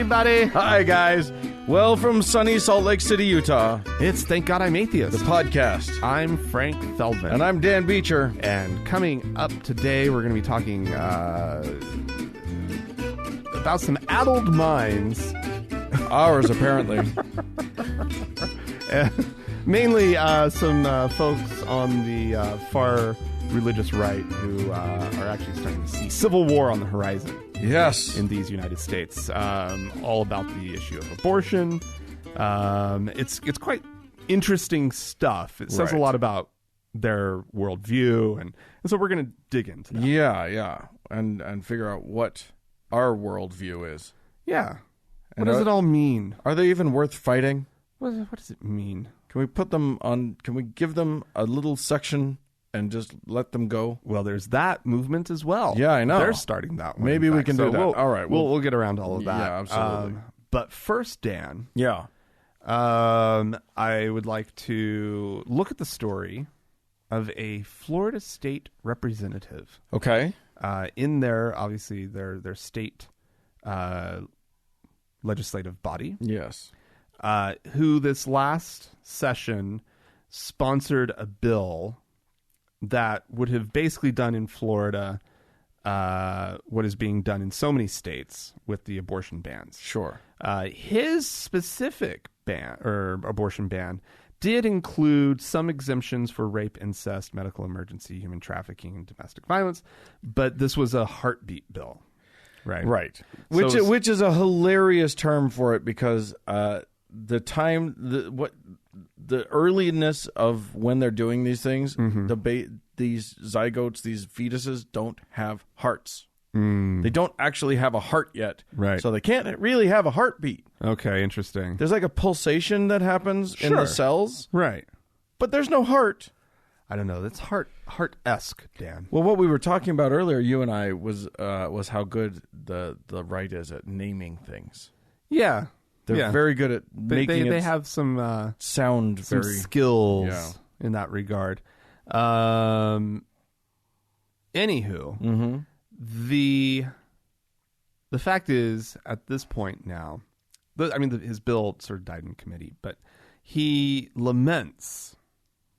everybody. Hi, guys. Well, from sunny Salt Lake City, Utah, It's Thank God I'm Atheist. the podcast. I'm Frank Feldman. And I'm Dan Beecher. And coming up today, we're going to be talking about some addled minds. Ours, apparently. Mainly some folks on the far religious right who are actually starting to see civil war on the horizon. Yes. In these United States, all about the issue of abortion. It's quite interesting stuff. It says a lot about their worldview, and so we're going to dig into that. Yeah. And figure out what our worldview is. Yeah. What does it all mean? Are they even worth fighting? What does it mean? Can we put them on? Can we give them a little section and just let them go? Well, there's that movement as well. Yeah, I know. They're starting that one. Maybe we can do that. All right. We'll get around to all of that. Yeah, absolutely. But first, Dan. Yeah. I would like to look at the story of a Florida state representative. Okay. In their state legislative body. Yes. Who this last session sponsored a bill that would have basically done in Florida what is being done in so many states with the abortion bans. Sure. His specific ban or abortion ban did include some exemptions for rape, incest, medical emergency, human trafficking, and domestic violence, but this was a heartbeat bill. Right. Which is a hilarious term for it because the earliness of when they're doing these things, these zygotes, these fetuses don't have hearts. They don't actually have a heart yet. Right. So they can't really have a heartbeat. Okay, interesting. There's like a pulsation that happens in the cells. Right. But there's no heart. I don't know. That's heart-esque, Dan. Well, what we were talking about earlier, you and I, was how good the right is at naming things. Yeah. They're very good at making they have some sound some very skills in that regard. Anywho, the fact is, at this point now, his bill sort of died in committee, but he laments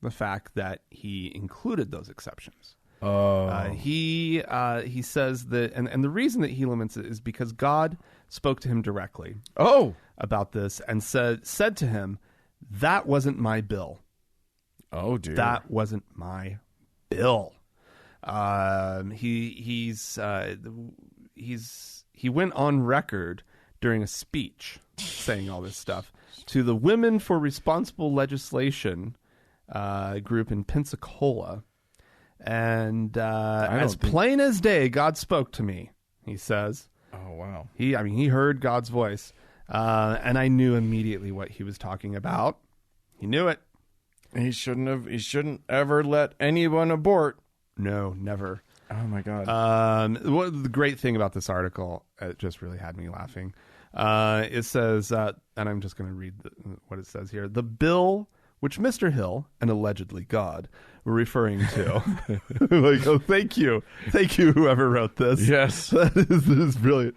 the fact that he included those exceptions. He says that, and the reason that he laments it is because God spoke to him directly. About this and said to him, "That wasn't my bill." Oh, dear. That wasn't my bill. He went on record during a speech saying all this stuff to the Women for Responsible Legislation group in Pensacola, and as plain as day, God spoke to me. He says, "Oh wow." He heard God's voice. And I knew immediately what he was talking about. He knew it. He shouldn't ever let anyone abort. No, never. Oh my God. The great thing about this article, it just really had me laughing. It says, and I'm just going to read what it says here. The bill, which Mr. Hill, and allegedly God, were referring to. Like, oh, thank you, whoever wrote this. Yes. That is brilliant.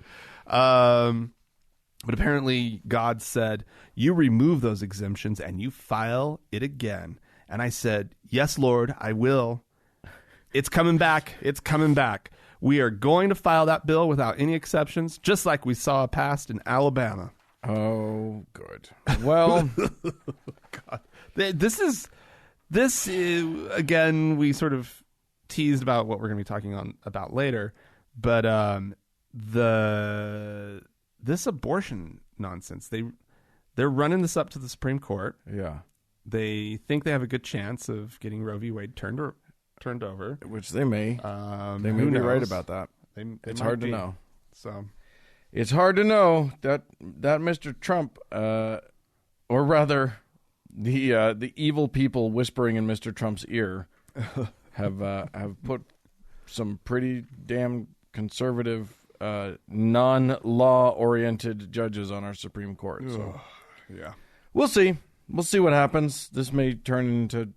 But apparently God said, "You remove those exemptions and you file it again." And I said, "Yes, Lord, I will. It's coming back. It's coming back. We are going to file that bill without any exceptions, just like we saw passed in Alabama." Oh, good. Well, God, this is again, we sort of teased about what we're going to be talking about later, but this abortion nonsense, they're running this up to the Supreme Court. Yeah. They think they have a good chance of getting Roe v. Wade turned over. Which they may. They may be right about that. It's hard to know. So it's hard to know that Mr. Trump, or rather, the evil people whispering in Mr. Trump's ear, have put some pretty damn conservative, non-law oriented judges on our Supreme Court. So yeah, we'll see. We'll see what happens. This may turn into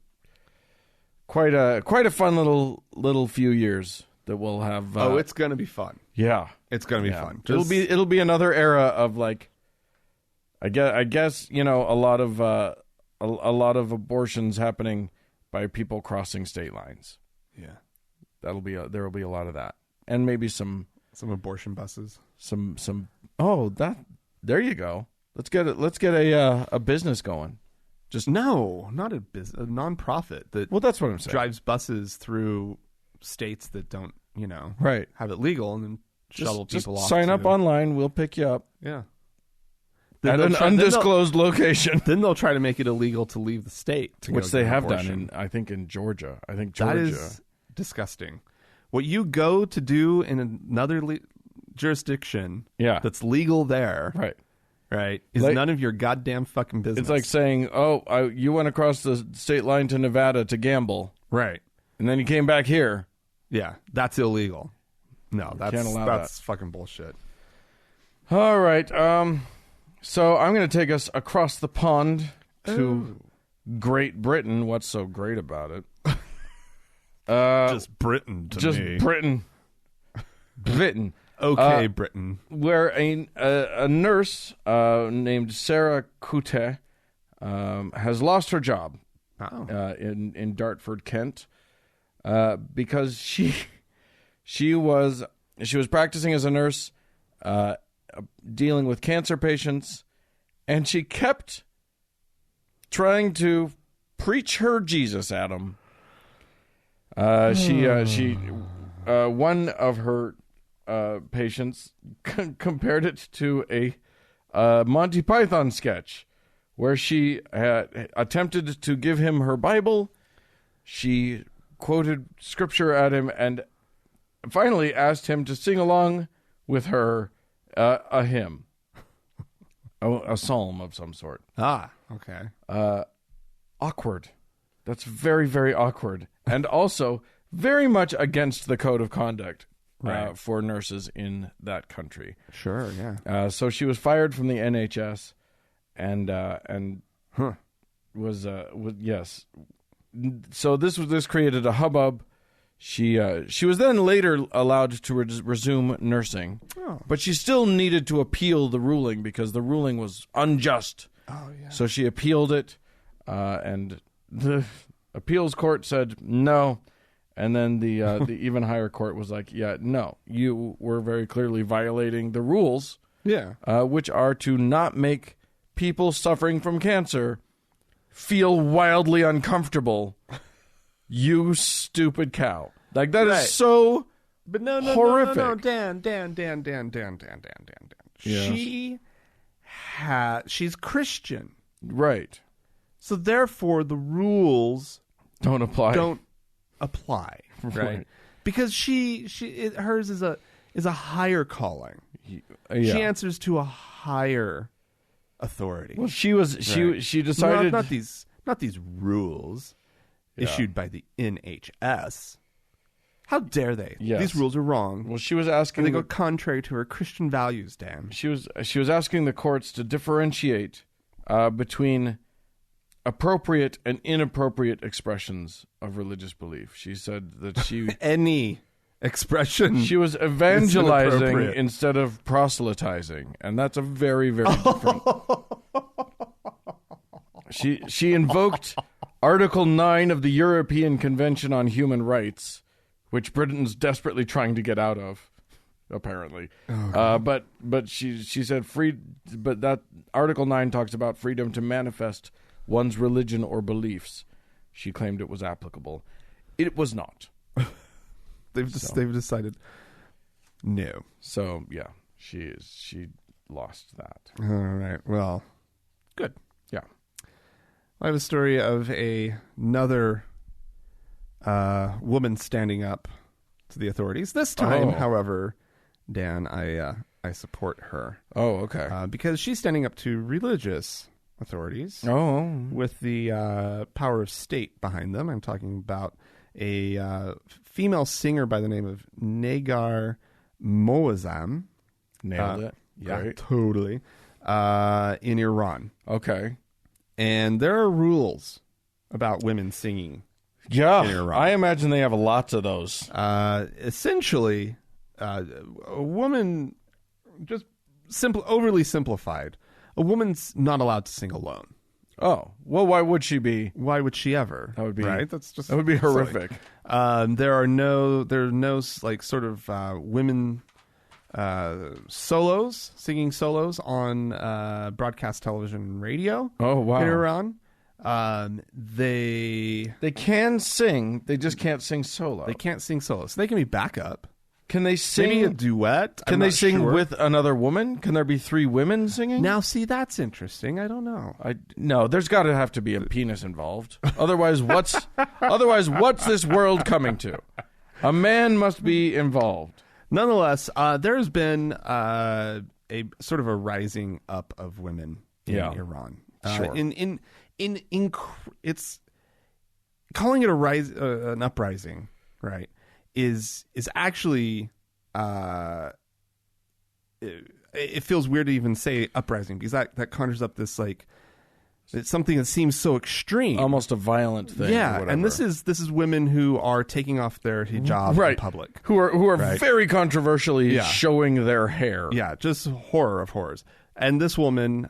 quite a fun little few years. that will have. It's gonna be fun. Yeah, it's gonna be fun. It'll be another era of like. I guess a lot of a lot of abortions happening by people crossing state lines. Yeah, there will be a lot of that, and maybe some abortion buses. There you go. Let's get a business going. Just not a business, a nonprofit that. Well, that's what I'm saying. Drives buses through states that don't right have it legal, and then shuttle people off. Sign up online. We'll pick you up. Yeah. At an undisclosed location. Then they'll try to make it illegal to leave the state, which they have done in Georgia. I think Georgia. That is disgusting. What you go to do in another jurisdiction, that's legal there, right, is none of your goddamn fucking business. It's like saying, you went across the state line to Nevada to gamble, right, and then you came back here. Yeah, that's illegal. No, that's that. fucking bullshit. All right. So I'm going to take us across the pond to Great Britain. What's so great about it? Just Britain to me. Just Britain. Britain. Okay, Britain. Where a nurse named Sarah Coute has lost her job in Dartford, Kent, because she was practicing as a nurse, dealing with cancer patients, and she kept trying to preach her Jesus at them. One of her patients compared it to a Monty Python sketch where she had attempted to give him her Bible. She quoted scripture at him and finally asked him to sing along with her a hymn, a psalm of some sort. Okay. Awkward. That's very, very awkward. And also very much against the code of conduct for nurses in that country. Sure, yeah. So she was fired from the NHS and was yes. So this created a hubbub. She was then later allowed to resume nursing, but she still needed to appeal the ruling because the ruling was unjust. Oh, yeah. So she appealed it, and the appeals court said no, and then the even higher court was like, yeah, no, you were very clearly violating the rules, which are to not make people suffering from cancer feel wildly uncomfortable. You stupid cow. Like, that is so but no, horrific. No, Dan. Yes. She's Christian. Right. So therefore the rules don't apply. Right? Because hers is a higher calling. Yeah. She answers to a higher authority. Well, she decided not these rules issued by the NHS. How dare they? Yes. These rules are wrong. Well, she was asking. And they go contrary to her Christian values, Dan. She was asking the courts to differentiate between appropriate and inappropriate expressions of religious belief. She said that any expression. She was evangelizing instead of proselytizing, and that's a very, very different. She invoked Article 9 of the European Convention on Human Rights, which Britain's desperately trying to get out of, apparently. But she said but that Article 9 talks about freedom to manifest one's religion or beliefs. She claimed it was applicable. It was not. They've decided no. So yeah, she lost that. All right. Well, good. Yeah. I have a story of another woman standing up to the authorities. This time, however, Dan, I support her. Oh, okay. Because she's standing up to religious authorities. With the power of state behind them. I'm talking about a female singer by the name of Nagar Moazzam. Nailed it. Yeah, Great. totally. In Iran. Okay. And there are rules about women singing Yeah, in Iran. I imagine they have lots of those. Essentially, a woman, just overly simplified, a woman's not allowed to sing alone. Oh, well, why would she be? Why would she ever? That would be right. That would be horrific. There are no like sort of women singing solos on broadcast television and radio. Oh, wow. In Iran, they can sing. They just can't sing solo. They can't sing solos. They can be backup. Can they sing? Maybe a duet. Can they sing with another woman? Can there be 3 women singing? Now, see, that's interesting. I don't know. No, there's got to have to be a penis involved. Otherwise, what's this world coming to? A man must be involved. Nonetheless, there has been a sort of a rising up of women in Iran. Sure. It's calling it an uprising, right? Is actually it feels weird to even say uprising because that conjures up this like it's something that seems so extreme, almost a violent thing. Yeah, or whatever. and this is women who are taking off their hijab in public, who are very controversially showing their hair. Yeah, just horror of horrors. And this woman,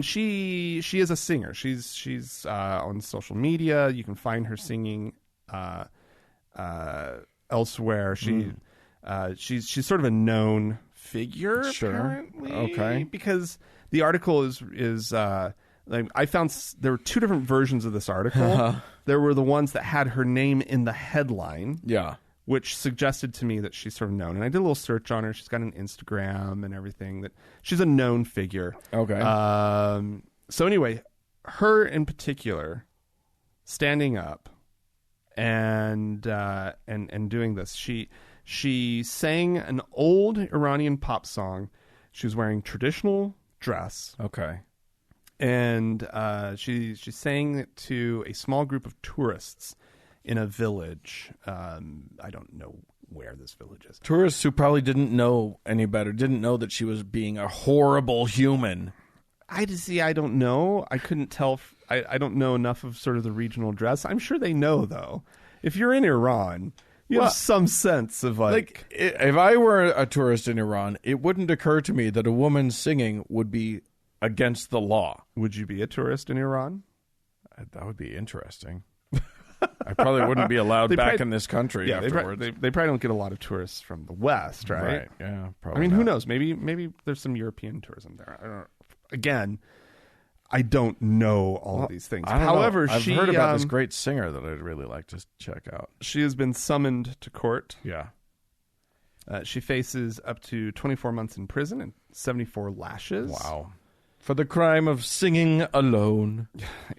she is a singer. She's on social media. You can find her singing elsewhere. She's sort of a known figure, apparently. Okay, because the article is like I found there were 2 different versions of this article. There were the ones that had her name in the headline. Yeah. Which suggested to me that she's sort of known. And I did a little search on her. She's got an Instagram and everything. That she's a known figure. Okay. So anyway, her in particular, standing up and doing this. She sang an old Iranian pop song. She was wearing traditional dress. Okay. And she sang it to a small group of tourists in a village. I don't know where this village is. Tourists who probably didn't know any better, didn't know that she was being a horrible human. I don't know. I couldn't tell. I don't know enough of sort of the regional dress. I'm sure they know, though. If you're in Iran, you have some sense of like... If I were a tourist in Iran, it wouldn't occur to me that a woman singing would be against the law. Would you be a tourist in Iran? That would be interesting. I probably wouldn't be allowed back in this country afterwards. They probably don't get a lot of tourists from the West, right? Right, yeah, probably. I mean, not. who knows? Maybe there's some European tourism there. I don't know. Again, I don't know all of these things. However, I've heard about this great singer that I'd really like to check out. She has been summoned to court. Yeah. She faces up to 24 months in prison and 74 lashes. Wow. For the crime of singing alone.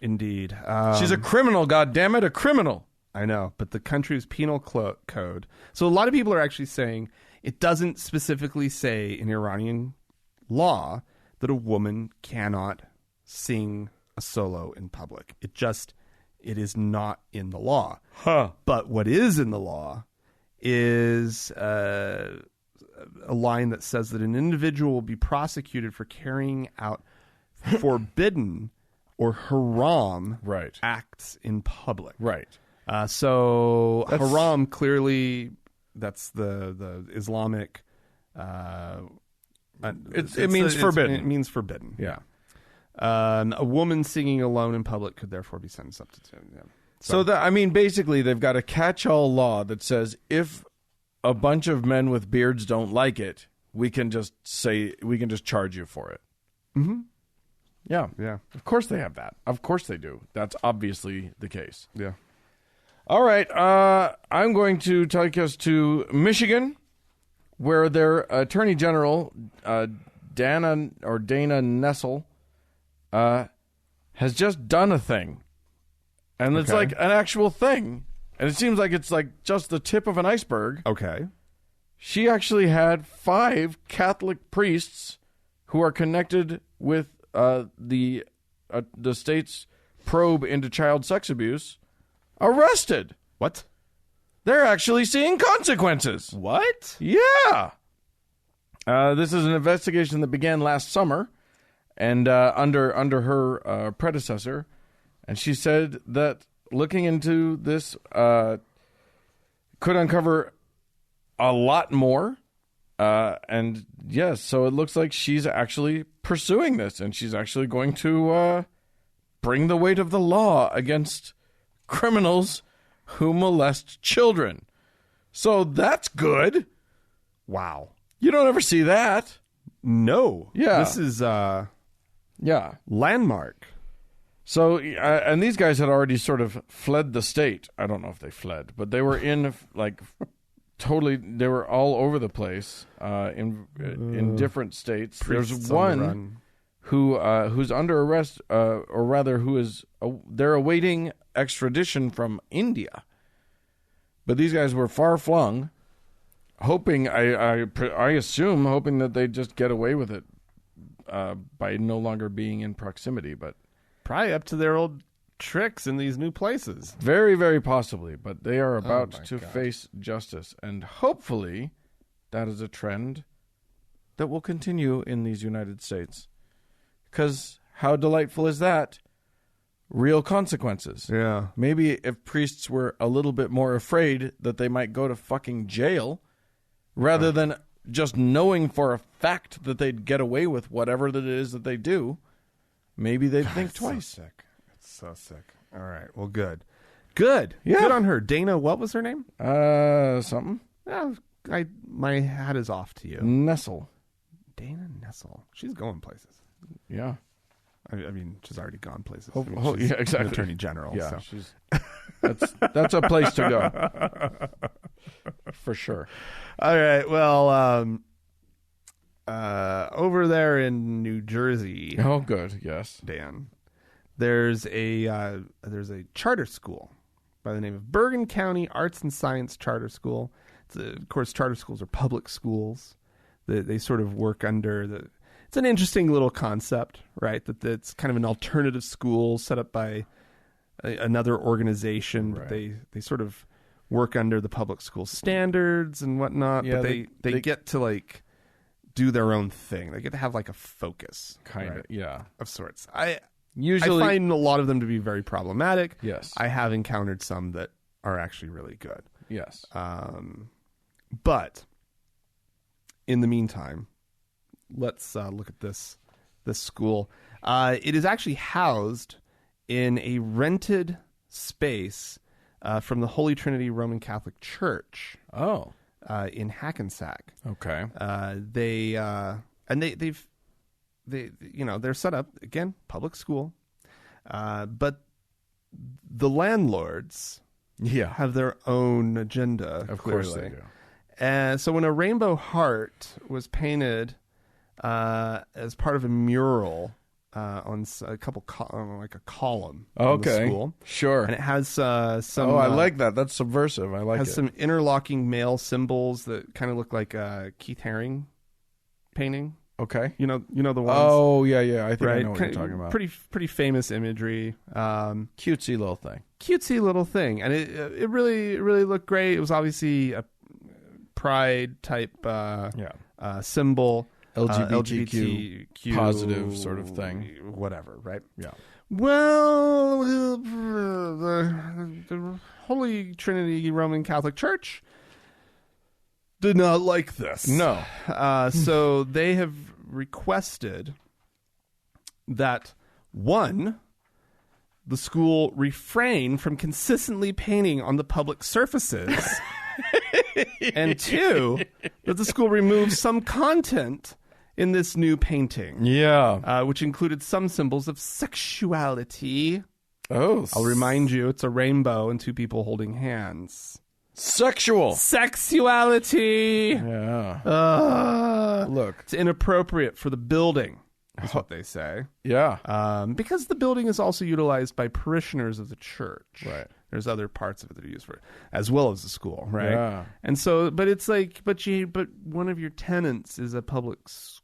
Indeed. She's a criminal, goddammit, a criminal. I know, but the country's penal code. So a lot of people are actually saying it doesn't specifically say in Iranian law that a woman cannot sing a solo in public. It is not in the law. Huh. But what is in the law is a line that says that an individual will be prosecuted for carrying out forbidden or haram acts in public. Right. So haram, clearly, that's the Islamic... it means forbidden. It means forbidden. Yeah. A woman singing alone in public could therefore be sentenced up to 2. Yeah. So basically, they've got a catch-all law that says if a bunch of men with beards don't like it, we can just charge you for it. Mm-hmm. Yeah. Yeah. Of course they have that. Of course they do. That's obviously the case. Yeah. All right. I'm going to take us to Michigan, where their Attorney General, Dana Nessel, has just done a thing. And it's like an actual thing. And it seems like it's like just the tip of an iceberg. Okay. She actually had 5 Catholic priests who are connected with the state's probe into child sex abuse arrested. What? They're actually seeing consequences. What? Yeah. This is an investigation that began last summer and under her predecessor. And she said that looking into this could uncover a lot more. And yes, so it looks like she's actually pursuing this, and she's actually going to bring the weight of the law against criminals who molest children. So that's good. Wow. You don't ever see that. No. Yeah. This is Yeah. landmark. So, and these guys had already sort of fled the state. I don't know if they fled, but they were in like totally. They were all over the place in different states. There's Priests on the one run. who's under arrest, or rather, who is they're awaiting extradition from India. But these guys were far flung, hoping I assume hoping that they'd just get away with it by no longer being in proximity, but. Probably up to their old tricks in these new places. Very, very possibly, but they are about my to God. face justice, and hopefully that is a trend that will continue in these United States. Because how delightful is that? Real consequences. Yeah. Maybe if priests were a little bit more afraid that they might go to fucking jail, rather than just knowing for a fact that they'd get away with whatever that it is that they do, maybe they'd think twice. So sick. It's so sick. All right. Well, good. Good. Yeah. Good on her. Dana, what was her name? Something? Yeah, my hat is off to you. Nestle. Dana Nessel. She's going places. Yeah. I mean, she's already gone places. Oh, I mean, oh, she's yeah, exactly. an attorney general. Yeah, So. she's that's a place to go for sure. All right. Well, over there in New Jersey, Oh, good. Yes. Dan, there's a charter school by the name of Bergen County Arts and Science Charter School. Of course, charter schools are public schools. They sort of work under the. It's an interesting little concept, right? That it's kind of an alternative school set up by another organization. Right. They sort of work under the public school standards and whatnot. Yeah, but they get to like do their own thing. They get to have like a focus, Kind of. right, Yeah. of sorts. I Usually. find a lot of them to be very problematic. Yes. I have encountered some that are actually really good. Yes. But in the meantime, let's look at this school. It is actually housed in a rented space from the Holy Trinity Roman Catholic Church Oh. in Hackensack. Okay. They're set up again, public school, but the landlords Yeah. have their own agenda. Of clearly. course they do. And so when a rainbow heart was painted as part of a mural on a couple like a column in the Okay. school, Sure. and it has some. Oh, I like that. That's subversive. I like has it. some interlocking male symbols that kind of look like a Keith Haring painting. Okay. You know the ones. Oh, yeah, yeah. I think right. I know what you're talking about. Pretty famous imagery. Cutesy little thing. Cutesy little thing, and it really looked great. It was obviously a pride type symbol, LGBTQ positive sort of thing. whatever, right? Yeah. Well, the Holy Trinity Roman Catholic Church did not like this. No. So they have requested that, one, the school refrain from consistently painting on the public surfaces, and two, that the school remove some content in this new painting, Yeah. which included some symbols of sexuality. Oh. I'll remind you, it's a rainbow and two people holding hands. Sexual. Sexuality. Yeah. Look. It's inappropriate for the building, is what they say. Yeah. Because the building is also utilized by parishioners of the church. Right. There's other parts of it that are used for it, as well as the school, right? Yeah. And so, but it's like, but one of your tenants is a public school.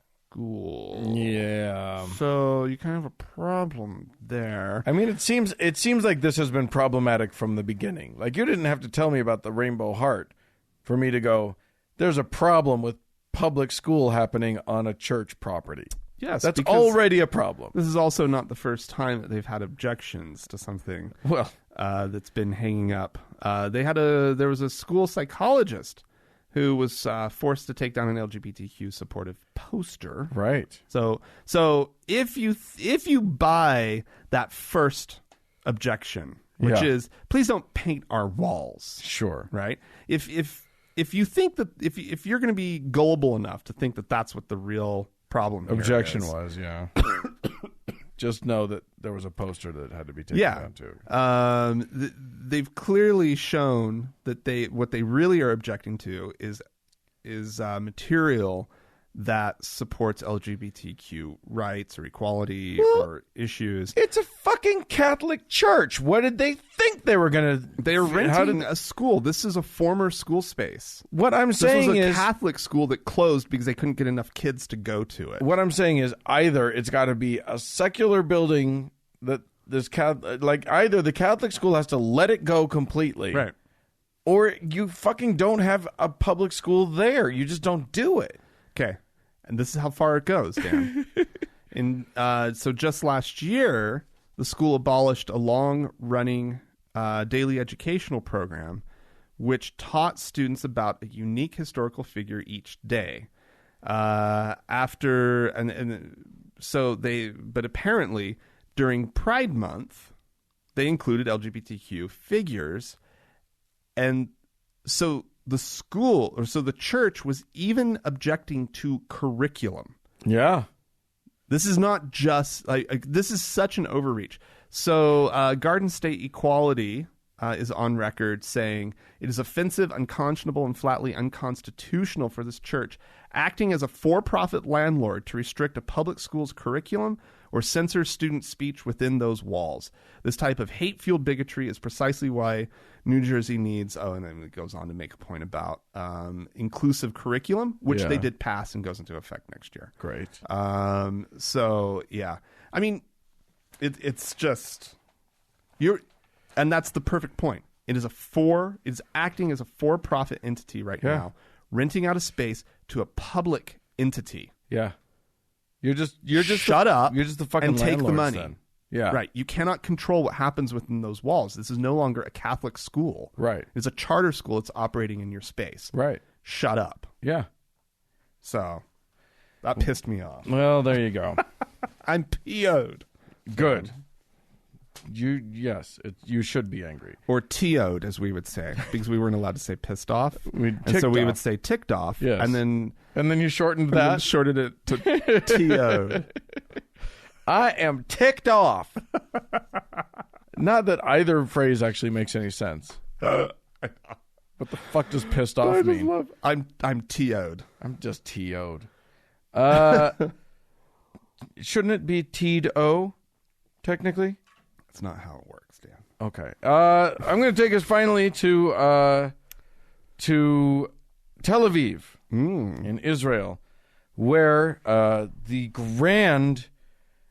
Yeah. So you kind of have a problem there. I mean, it seems like this has been problematic from the beginning. Like, you didn't have to tell me about the Rainbow Heart for me to go, there's a problem with public school happening on a church property. Yes, That's because already a problem. this is also not the first time that they've had objections to something Well, that's been hanging up. There was a school psychologist who was forced to take down an LGBTQ supportive poster. Right. So if you buy that first objection, which is please don't paint our walls. Sure. Right. If you think that if you're going to be gullible enough to think that that's what the real problem objection is, was, yeah. Just know that there was a poster that had to be taken down too. They've clearly shown that what they really are objecting to is material that supports LGBTQ rights or equality or issues. It's a fucking Catholic church. What did they think they were going to... They're renting a school. This is a former school space. What I'm saying this was a is... Catholic school that closed because they couldn't get enough kids to go to it. What I'm saying is either it's got to be a secular building that this either the Catholic school has to let it go completely. Right. Or you fucking don't have a public school there. You just don't do it. Okay. And this is how far it goes, Dan. So just last year, the school abolished a long-running daily educational program which taught students about a unique historical figure each day. But apparently during Pride Month, they included LGBTQ figures, and so the church was even objecting to curriculum. Yeah. This is not just this is such an overreach. So Garden State Equality is on record saying it is offensive, unconscionable, and flatly unconstitutional for this church acting as a for-profit landlord to restrict a public school's curriculum or censor student speech within those walls. This type of hate-fueled bigotry is precisely why New Jersey needs, and then it goes on to make a point about inclusive curriculum, which they did pass and goes into effect next year. Great. So, yeah. I mean, it's just, and that's the perfect point. It is acting as a for-profit entity right now, renting out a space to a public entity. Yeah. You're just shut up. You're just the fucking and take the money. Then. Yeah. Right. You cannot control what happens within those walls. This is no longer a Catholic school. Right. It's a charter school. It's operating in your space. Right. Shut up. Yeah. So that pissed me off. Well, there you go. I'm PO'd. Good. You should be angry. Or TO'd, as we would say, because we weren't allowed to say pissed off. We would say ticked off. Yes. And then you shortened that. Shorted it to TO'd. I am ticked off. Not that either phrase actually makes any sense. What the fuck does pissed off mean? I'm TO'd. I'm just TO'd. Shouldn't it be T'd-O, technically? That's not how it works, Dan. Okay. I'm going to take us finally to Tel Aviv in Israel, where the grand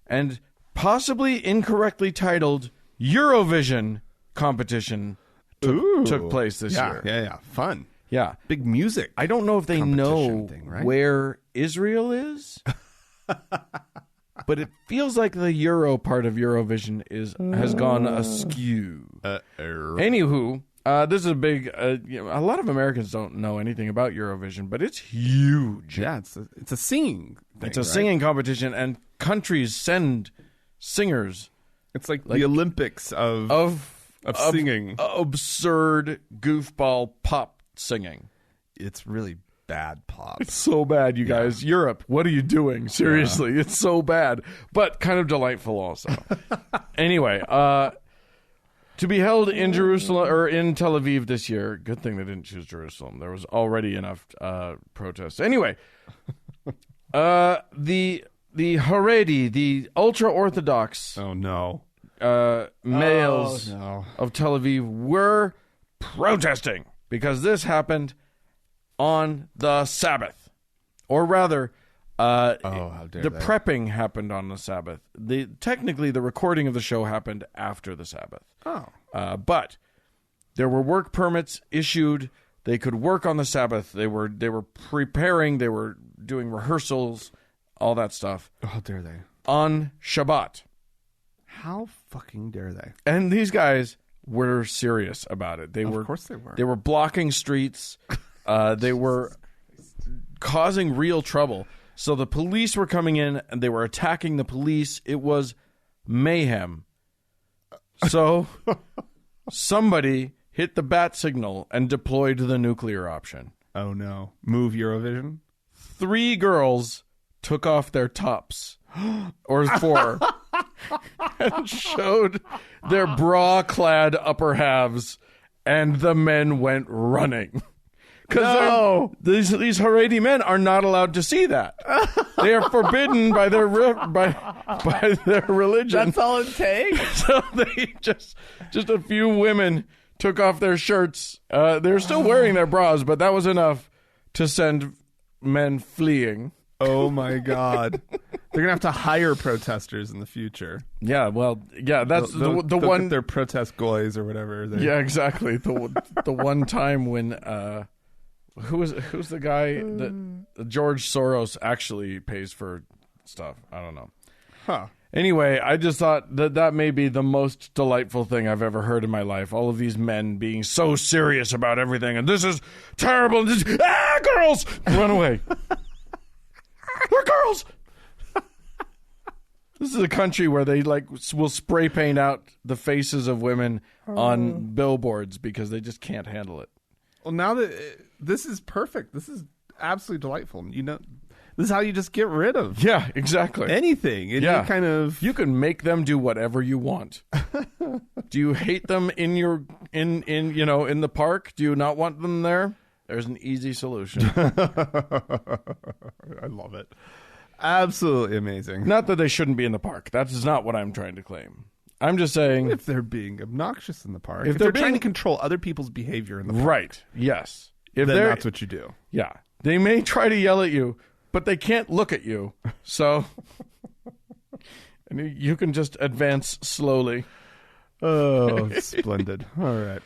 and possibly incorrectly titled Eurovision competition took place this year. Yeah. Fun. Yeah. Big music. I don't know if they know thing, right? where Israel is, but it feels like the Euro part of Eurovision has gone askew. Anywho, this is a big. A lot of Americans don't know anything about Eurovision, but it's huge. Yeah, it's a singing thing. It's a singing competition, and countries send singers. It's like the Olympics of singing. Absurd goofball pop singing. It's really bad pop. It's so bad, you guys. Europe, what are you doing? Seriously, it's so bad, but kind of delightful also. Anyway, to be held in Jerusalem or in Tel Aviv this year. Good thing they didn't choose Jerusalem. There was already enough protests. Anyway, the Haredi, the ultra-Orthodox males of Tel Aviv were protesting because this happened on the Sabbath. Or rather, how dare the they. prepping happened on the Sabbath. Technically, the recording of the show happened after the Sabbath. But there were work permits issued. They could work on the Sabbath. They were preparing. They were doing rehearsals, all that stuff. How dare they? On Shabbat. How fucking dare they? And these guys were serious about it. Of course they were. They were blocking streets. They were causing real trouble. So the police were coming in and they were attacking the police. It was mayhem. So somebody hit the bat signal and deployed the nuclear option. Oh, no. Move Eurovision? 3 girls took off their tops, or 4, and showed their bra-clad upper halves, and the men went running. Because these Haredi men are not allowed to see that. They are forbidden by their by their religion. That's all it takes? So they just a few women took off their shirts. They're still wearing their bras, but that was enough to send men fleeing. Oh my God. They're going to have to hire protesters in the future. Yeah, well, yeah, that's the one. Their protest goys or whatever. Yeah, exactly. The one time when who's the guy that George Soros actually pays for stuff? I don't know. Huh. Anyway, I just thought that may be the most delightful thing I've ever heard in my life. All of these men being so serious about everything, and this is terrible. Girls, run away. We're girls. This is a country where they will spray paint out the faces of women on billboards because they just can't handle it. Well, now that this is perfect. This is absolutely delightful. This is how you just get rid of exactly anything. You can make them do whatever you want. Do you hate them in the park? Do you not want them there? There's an easy solution. I love it. Absolutely amazing. Not that they shouldn't be in the park. That is not what I'm trying to claim. I'm just saying, if they're being obnoxious in the park, if they're trying to control other people's behavior in the park, right? Yes. Then that's what you do. Yeah, they may try to yell at you, but they can't look at you. So, and you can just advance slowly. Oh, splendid! All right.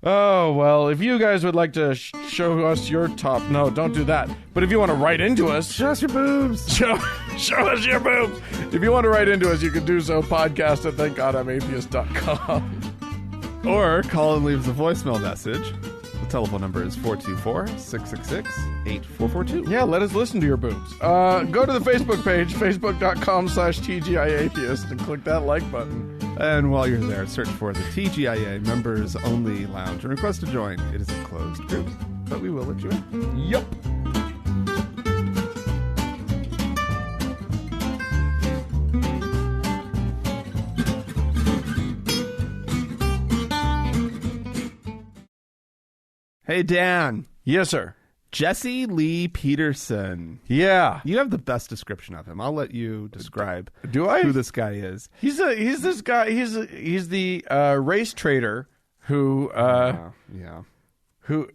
Oh, well, if you guys would like to show us your top... No, don't do that. But if you want to write into us... Show us your boobs. Show us your boobs. If you want to write into us, you can do so. Podcast at thankgodimatheist.com. Or call and leave us a voicemail message. The telephone number is 424-666-8442. Yeah, let us listen to your boobs. Go to the Facebook page, facebook.com/TGIAtheist, and click that like button. And while you're there, search for the TGIA Members Only Lounge and request to join. It is a closed group, but we will let you in. Yup. Hey, Dan. Yes, sir. Jesse Lee Peterson. Yeah. You have the best description of him. I'll let you describe Do I? who this guy is. He's this guy. He's the race trader who who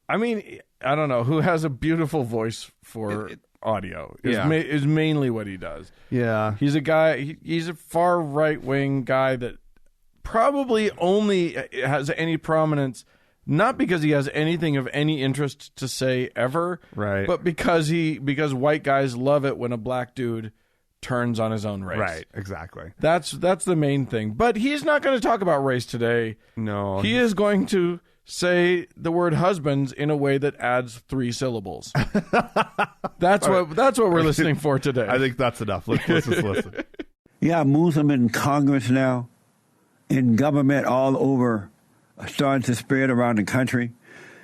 I mean, I don't know, who has a beautiful voice for audio. Is mainly what he does. Yeah. He's a guy. He's a far right wing guy that probably only has any prominence. Not because he has anything of any interest to say ever, right? But because white guys love it when a black dude turns on his own race. Right, exactly. That's the main thing. But he's not going to talk about race today. No. He is going to say the word husbands in a way that adds 3 syllables. That's what we're listening for today. I think that's enough. Let's just listen. You have Muslim in Congress now, in government all over, starting to spread around the country.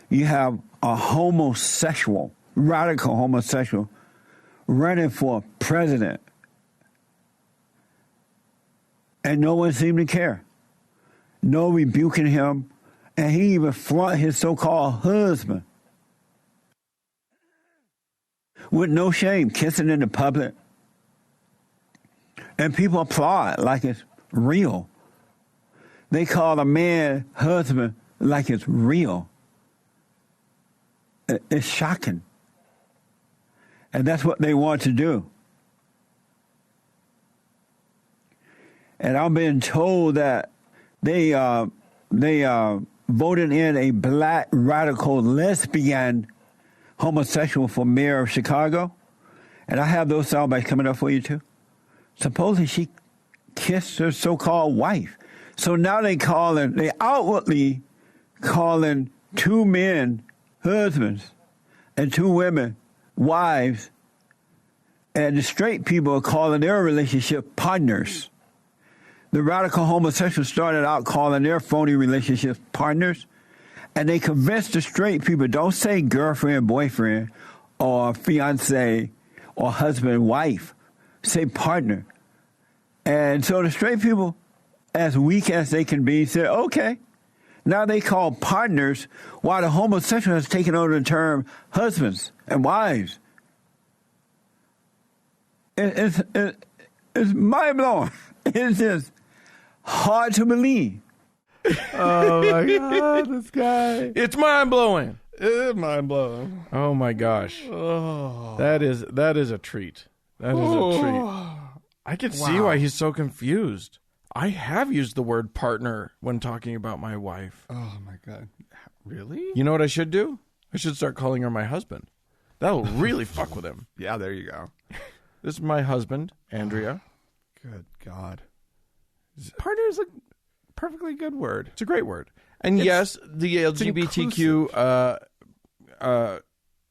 You have a homosexual, radical homosexual, running for president. And no one seemed to care. No rebuking him. And he even flaunt his so-called husband. With no shame, kissing in the public. And people applaud like it's real. They call a man husband like it's real. It's shocking. And that's what they want to do. And I'm being told that they voted in a black radical lesbian homosexual for mayor of Chicago. And I have those soundbites coming up for you too. Supposedly she kissed her so-called wife. So now they outwardly calling two men husbands and two women wives, and the straight people are calling their relationship partners. The radical homosexuals started out calling their phony relationships partners, and they convinced the straight people, don't say girlfriend, boyfriend, or fiance, or husband, wife. Say partner. And so the straight people, as weak as they can be, said, okay. Now they call partners, while the homosexual has taken over the term husbands and wives. It's mind-blowing. It's just hard to believe. Oh my God, this guy. It's mind-blowing. It's mind-blowing. Oh my gosh. Oh. That is a treat. That is a treat. I can see why he's so confused. I have used the word partner when talking about my wife. Oh my God. Really? You know what I should do? I should start calling her my husband. That'll really fuck with him. Yeah, there you go. This is my husband, Andrea. Good God. Partner is a perfectly good word. It's a great word. And yes, the LGBTQ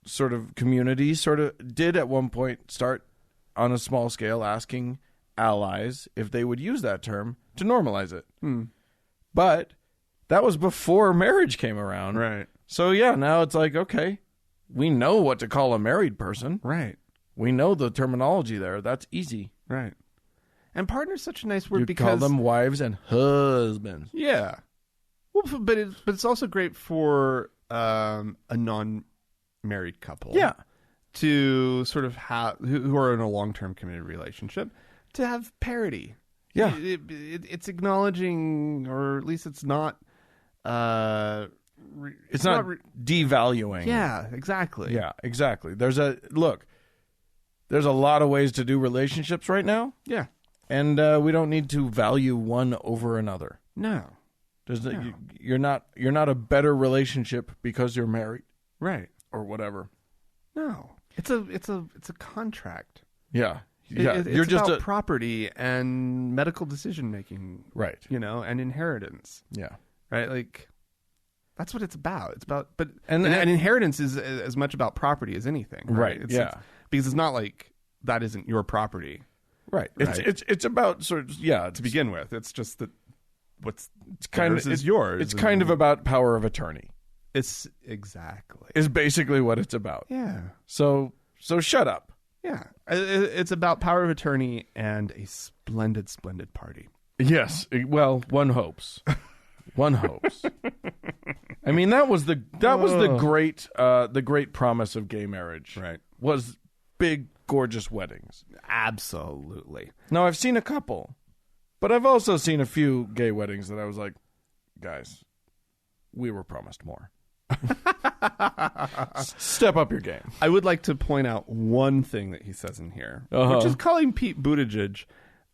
sort of community sort of did at one point start on a small scale asking allies if they would use that term to normalize it. But that was before marriage came around. Right. So yeah, now it's like, okay, we know what to call a married person. Right. We know the terminology there. That's easy. Right. And partner is such a nice word You because call them wives and husbands. Yeah. Well, but it's also great for a non-married couple. Yeah. To sort of have who are in a long-term committed relationship to have parity. Yeah. It's acknowledging, or at least it's not. It's not devaluing. Yeah. Exactly. Yeah. Exactly. There's a lot of ways to do relationships right now. Yeah. And we don't need to value one over another. No. You're not a better relationship because you're married, Right. or whatever. No. It's a contract. Yeah. It's You're just about property and medical decision making. Right. And inheritance. Yeah. Right. Like that's what it's about. It's about, but And inheritance is as much about property as anything. Right. Right, because it's not like that isn't your property. Right. Right. It's about sort of To begin with, it's just that it's yours. It's kind of about power of attorney. It's exactly. Is basically what it's about. Yeah. So shut up. Yeah. It's about power of attorney and a splendid, splendid party. Yes. Well, one hopes. One hopes. I mean, that was the great promise of gay marriage. Right. Was big, gorgeous weddings. Absolutely. Now, I've seen a couple, but I've also seen a few gay weddings that I was like, guys, we were promised more. Step up your game. I would like to point out one thing that he says in here, Uh-huh. which is calling Pete Buttigieg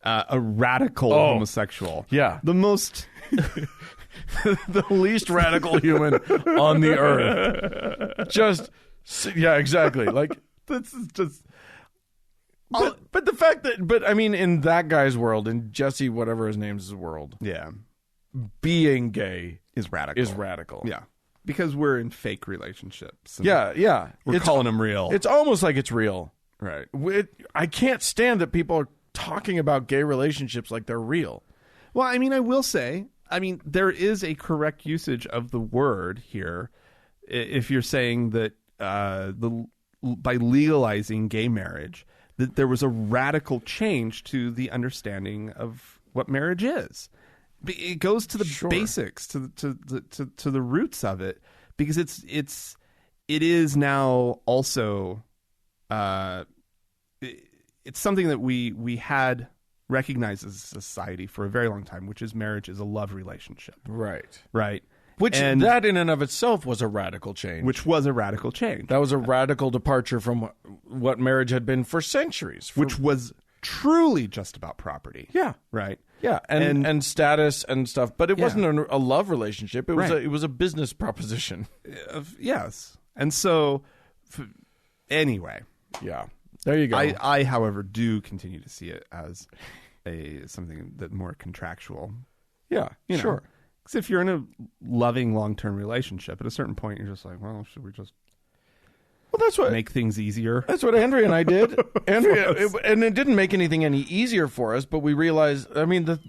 a radical homosexual. Yeah. The most... The least radical human on the earth. Yeah, exactly. Like, this is just... But the fact that, I mean, in that guy's world, in Jesse, whatever his name's world, Yeah. being gay Is radical. is radical. Yeah. Because we're in fake relationships. and Yeah. We're calling them real. It's almost like it's real. right. I can't stand that people are talking about gay relationships like they're real. Well, I mean, I will say, there is a correct usage of the word here. If you're saying that by legalizing gay marriage, that there was a radical change to the understanding of what marriage is. It goes to the basics, to the roots of it, because it is now also it's something that we had recognized as a society for a very long time, which is marriage is a love relationship. Right. Right. That in and of itself was a radical change. Which was a radical change. That was a radical departure from what marriage had been for centuries. Which was truly just about property. Yeah. Right. Yeah, and status and stuff, but it wasn't a love relationship. It was Right. it was a business proposition. Yes. And so, anyway. Yeah. There you go. I, however, do continue to see it as something that more contractual. Yeah, You know? sure. Because if you're in a loving long-term relationship, at a certain point, you're just like, well, should we just Well, that's what make things easier? That's what Andrea and I did. And it didn't make anything any easier for us, but we realized, I mean,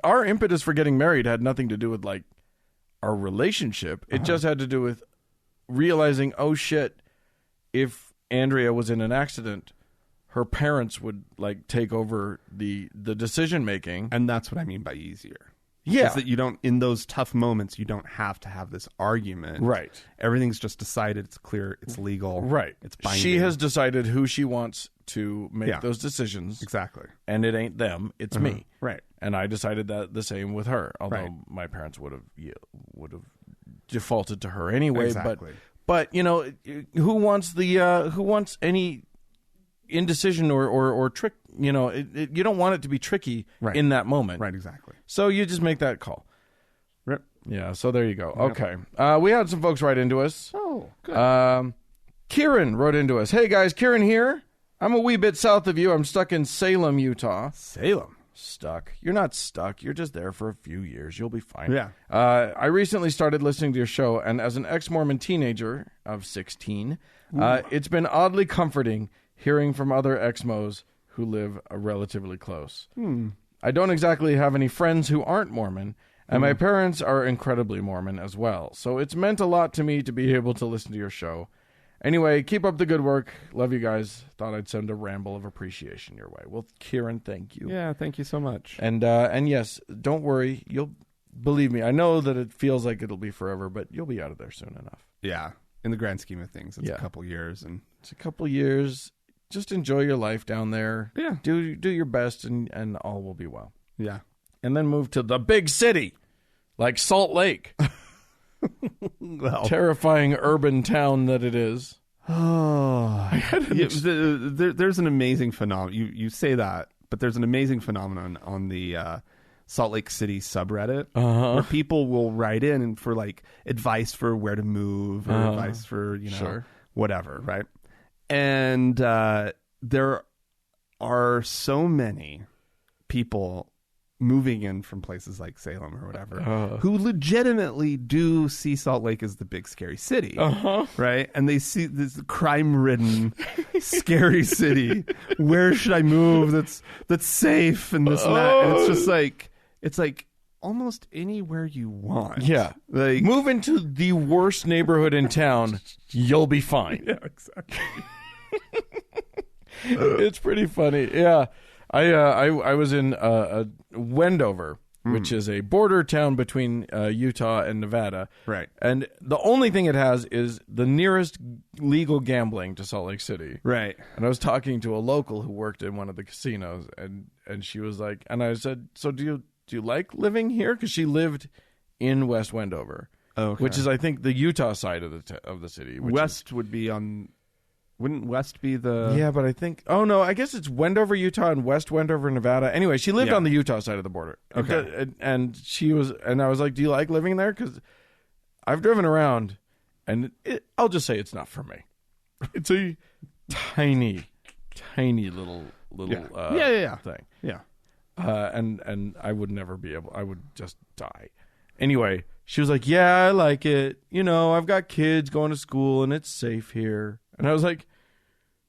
our impetus for getting married had nothing to do with like our relationship. It just had to do with realizing, oh shit, if Andrea was in an accident, her parents would like take over the decision making. And that's what I mean by easier. Yeah. Is that you don't, in those tough moments, you don't have to have this argument. Right. Everything's just decided. It's clear. It's legal. Right. It's binding. She has decided who she wants to make those decisions. Exactly. And it ain't them, it's me. Right. And I decided that the same with her, although my parents would have defaulted to her anyway. Exactly. But you know, who wants any indecision or trick? You know, you don't want it to be tricky in that moment. Right. Exactly. So you just make that call. Rip. Yeah. So there you go. Okay. We had some folks write into us. Oh, good. Kieran wrote into us. Hey guys, Kieran here. I'm a wee bit south of you. I'm stuck in Salem, Utah. Salem. Stuck. You're not stuck. You're just there for a few years. You'll be fine. Yeah. I recently started listening to your show, and as an ex-Mormon teenager of 16, it's been oddly comforting hearing from other ex-Mos who live relatively close. I don't exactly have any friends who aren't Mormon, and my parents are incredibly Mormon as well. So it's meant a lot to me to be able to listen to your show. Anyway, keep up the good work. Love you guys. Thought I'd send a ramble of appreciation your way. Well, Kieran, thank you. Yeah, thank you so much. And yes, don't worry. You'll believe me. I know that it feels like it'll be forever, but you'll be out of there soon enough. Yeah, in the grand scheme of things, it's a couple years, and it's a couple years. Just enjoy your life down there. Yeah, do your best, and all will be well. Yeah, and then move to the big city, like Salt Lake. Well, terrifying urban town that it is. Oh, there's an amazing phenomenon. You say that, but there's an amazing phenomenon on the Salt Lake City subreddit where people will write in for like advice for where to move or advice for whatever, right? And there are so many people moving in from places like Salem or whatever who legitimately do see Salt Lake as the big scary city, right? And they see this crime-ridden scary city. Where should I move that's safe and this and that? And it's like almost anywhere you want. Yeah, like move into the worst neighborhood in town, you'll be fine. Yeah, exactly. It's pretty funny. Yeah. I was in Wendover, which is a border town between Utah and Nevada. Right. And the only thing it has is the nearest legal gambling to Salt Lake City. Right. And I was talking to a local who worked in one of the casinos, and she was like, and I said, so do you like living here? Because she lived in West Wendover, which is, I think, the Utah side of the city. West would be on... Wouldn't West be the... Yeah, but I think... Oh, no, I guess it's Wendover, Utah, and West Wendover, Nevada. Anyway, she lived on the Utah side of the border. Okay. And she was... And I was like, do you like living there? Because I've driven around, and I'll just say it's not for me. It's a tiny little thing. Yeah. And I would never be able... I would just die. Anyway, she was like, yeah, I like it. You know, I've got kids going to school, and it's safe here. And I was like,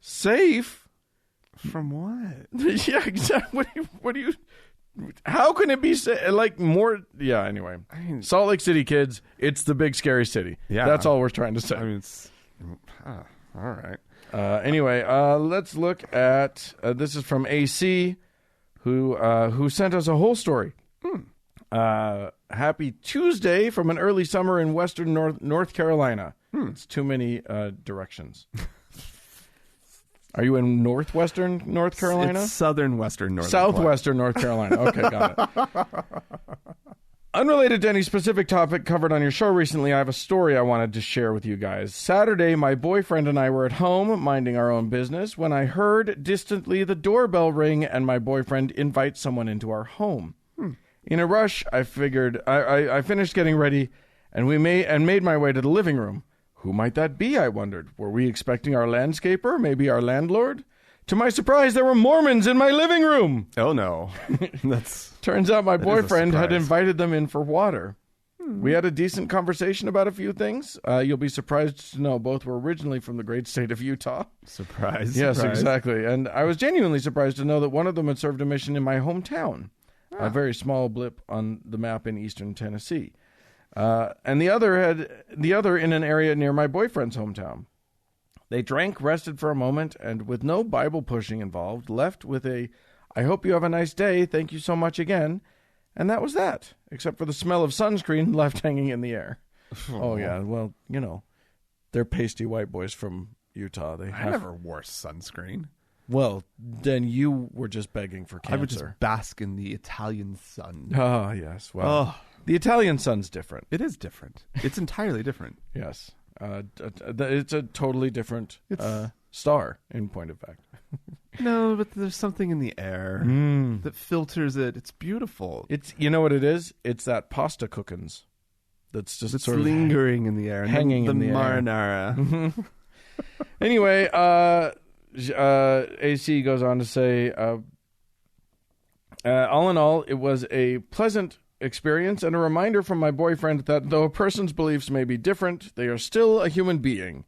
safe? From what? Yeah, exactly. What do you how can it be like more? Yeah, anyway. Salt Lake City, kids, it's the big scary city. Yeah. That's all we're trying to say. I mean, it's... all right. Anyway, let's look at, this is from AC, who sent us a whole story. Happy Tuesday from an early summer in western North Carolina. It's too many directions. Are you in northwestern North Carolina? It's southern western North Southwestern North Carolina. Okay, got it. Unrelated to any specific topic covered on your show recently, I have a story I wanted to share with you guys. Saturday, my boyfriend and I were at home minding our own business when I heard distantly the doorbell ring and my boyfriend invite someone into our home. In a rush, I figured I finished getting ready and made my way to the living room. Who might that be, I wondered. Were we expecting our landscaper, maybe our landlord? To my surprise, there were Mormons in my living room. Oh, no. That's Turns out my is a boyfriend had surprise. invited them in for water. We had a decent conversation about a few things. You'll be surprised to know both were originally from the great state of Utah. surprise. Yes, surprise. exactly. And I was genuinely surprised to know that one of them had served a mission in my hometown, a very small blip on the map in eastern Tennessee. And the other in an area near my boyfriend's hometown. They drank, rested for a moment, and with no Bible pushing involved, left with a, "I hope you have a nice day, thank you so much again." And that was that, except for the smell of sunscreen left hanging in the air. Oh, yeah, well, they're pasty white boys from Utah. I never wore sunscreen. Well, then you were just begging for cancer. I would just bask in the Italian sun. Oh, yes. Well, the Italian sun's different. It is different. It's entirely different. Yes. It's a totally different star, in point of fact. No, but there's something in the air that filters it. It's beautiful. It's, you know what it is? It's that pasta cookins that's just It's sort of lingering in the air. And hanging the in the air. marinara. Anyway, AC goes on to say, all in all, it was a pleasant experience and a reminder from my boyfriend that though a person's beliefs may be different, they are still a human being.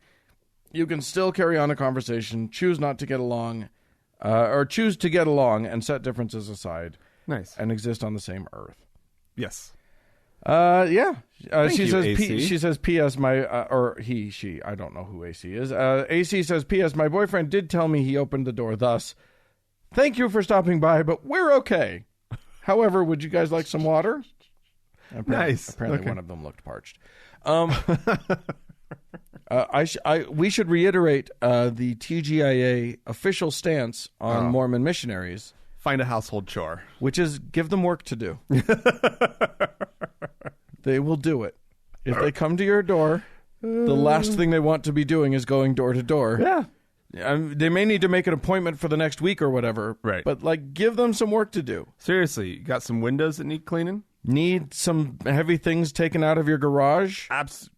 You can still carry on a conversation, choose not to get along, or choose to get along and set differences aside Nice. and exist on the same earth. Yes. Yeah. She you, says. AC. She says. P.S. My or he. She. I don't know who AC is. AC says. P.S. My boyfriend did tell me he opened the door. Thus, thank you for stopping by, but we're okay. However, would you guys like some water? Nice. Apparently, Okay. one of them looked parched. We should reiterate the TGIA official stance on Mormon missionaries, Find a household chore. which is give them work to do. They will do it. If they come to your door, the last thing they want to be doing is going door to door. Yeah. They may need to make an appointment for the next week or whatever. Right. But, give them some work to do. Seriously, you got some windows that need cleaning? Need some heavy things taken out of your garage?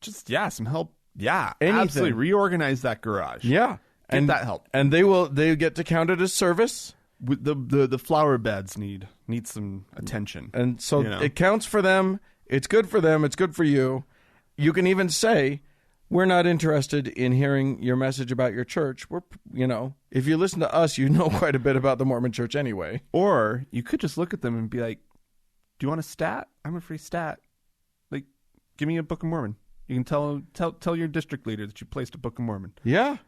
Some help. Yeah. Anything. Absolutely. Reorganize that garage. Yeah. Get that help. And they get to count it as service. With the flower beds need some attention. And so You know. it counts for them. It's good for them. It's good for you. You can even say, we're not interested in hearing your message about your church. If you listen to us, you know quite a bit about the Mormon church anyway. Or you could just look at them and be like, "Do you want a stat? I'm a free stat. Like, give me a Book of Mormon." You can tell your district leader that you placed a Book of Mormon. Yeah.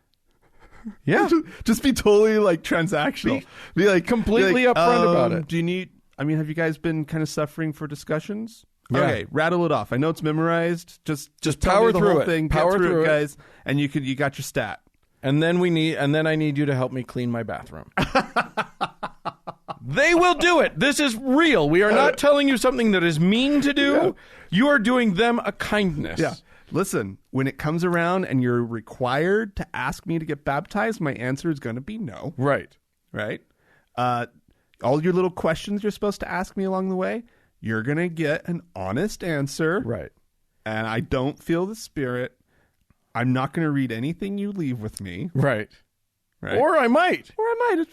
Yeah. Just be totally like transactional. Be like completely upfront about it. Do you need? I mean, have you guys been kind of suffering for discussions? Yeah. Okay, rattle it off. I know it's memorized. Just tell power me the through whole it. thing. Power Get through through it, it. guys. And you got your stat. And then I need you to help me clean my bathroom. They will do it. This is real. We are not telling you something that is mean to do. Yeah. You are doing them a kindness. Yeah. Listen, when it comes around and you're required to ask me to get baptized, my answer is going to be no. Right. Right? All your little questions you're supposed to ask me along the way, you're going to get an honest answer. Right. And I don't feel the spirit. I'm not going to read anything you leave with me. Right. Right. Or I might. Yeah.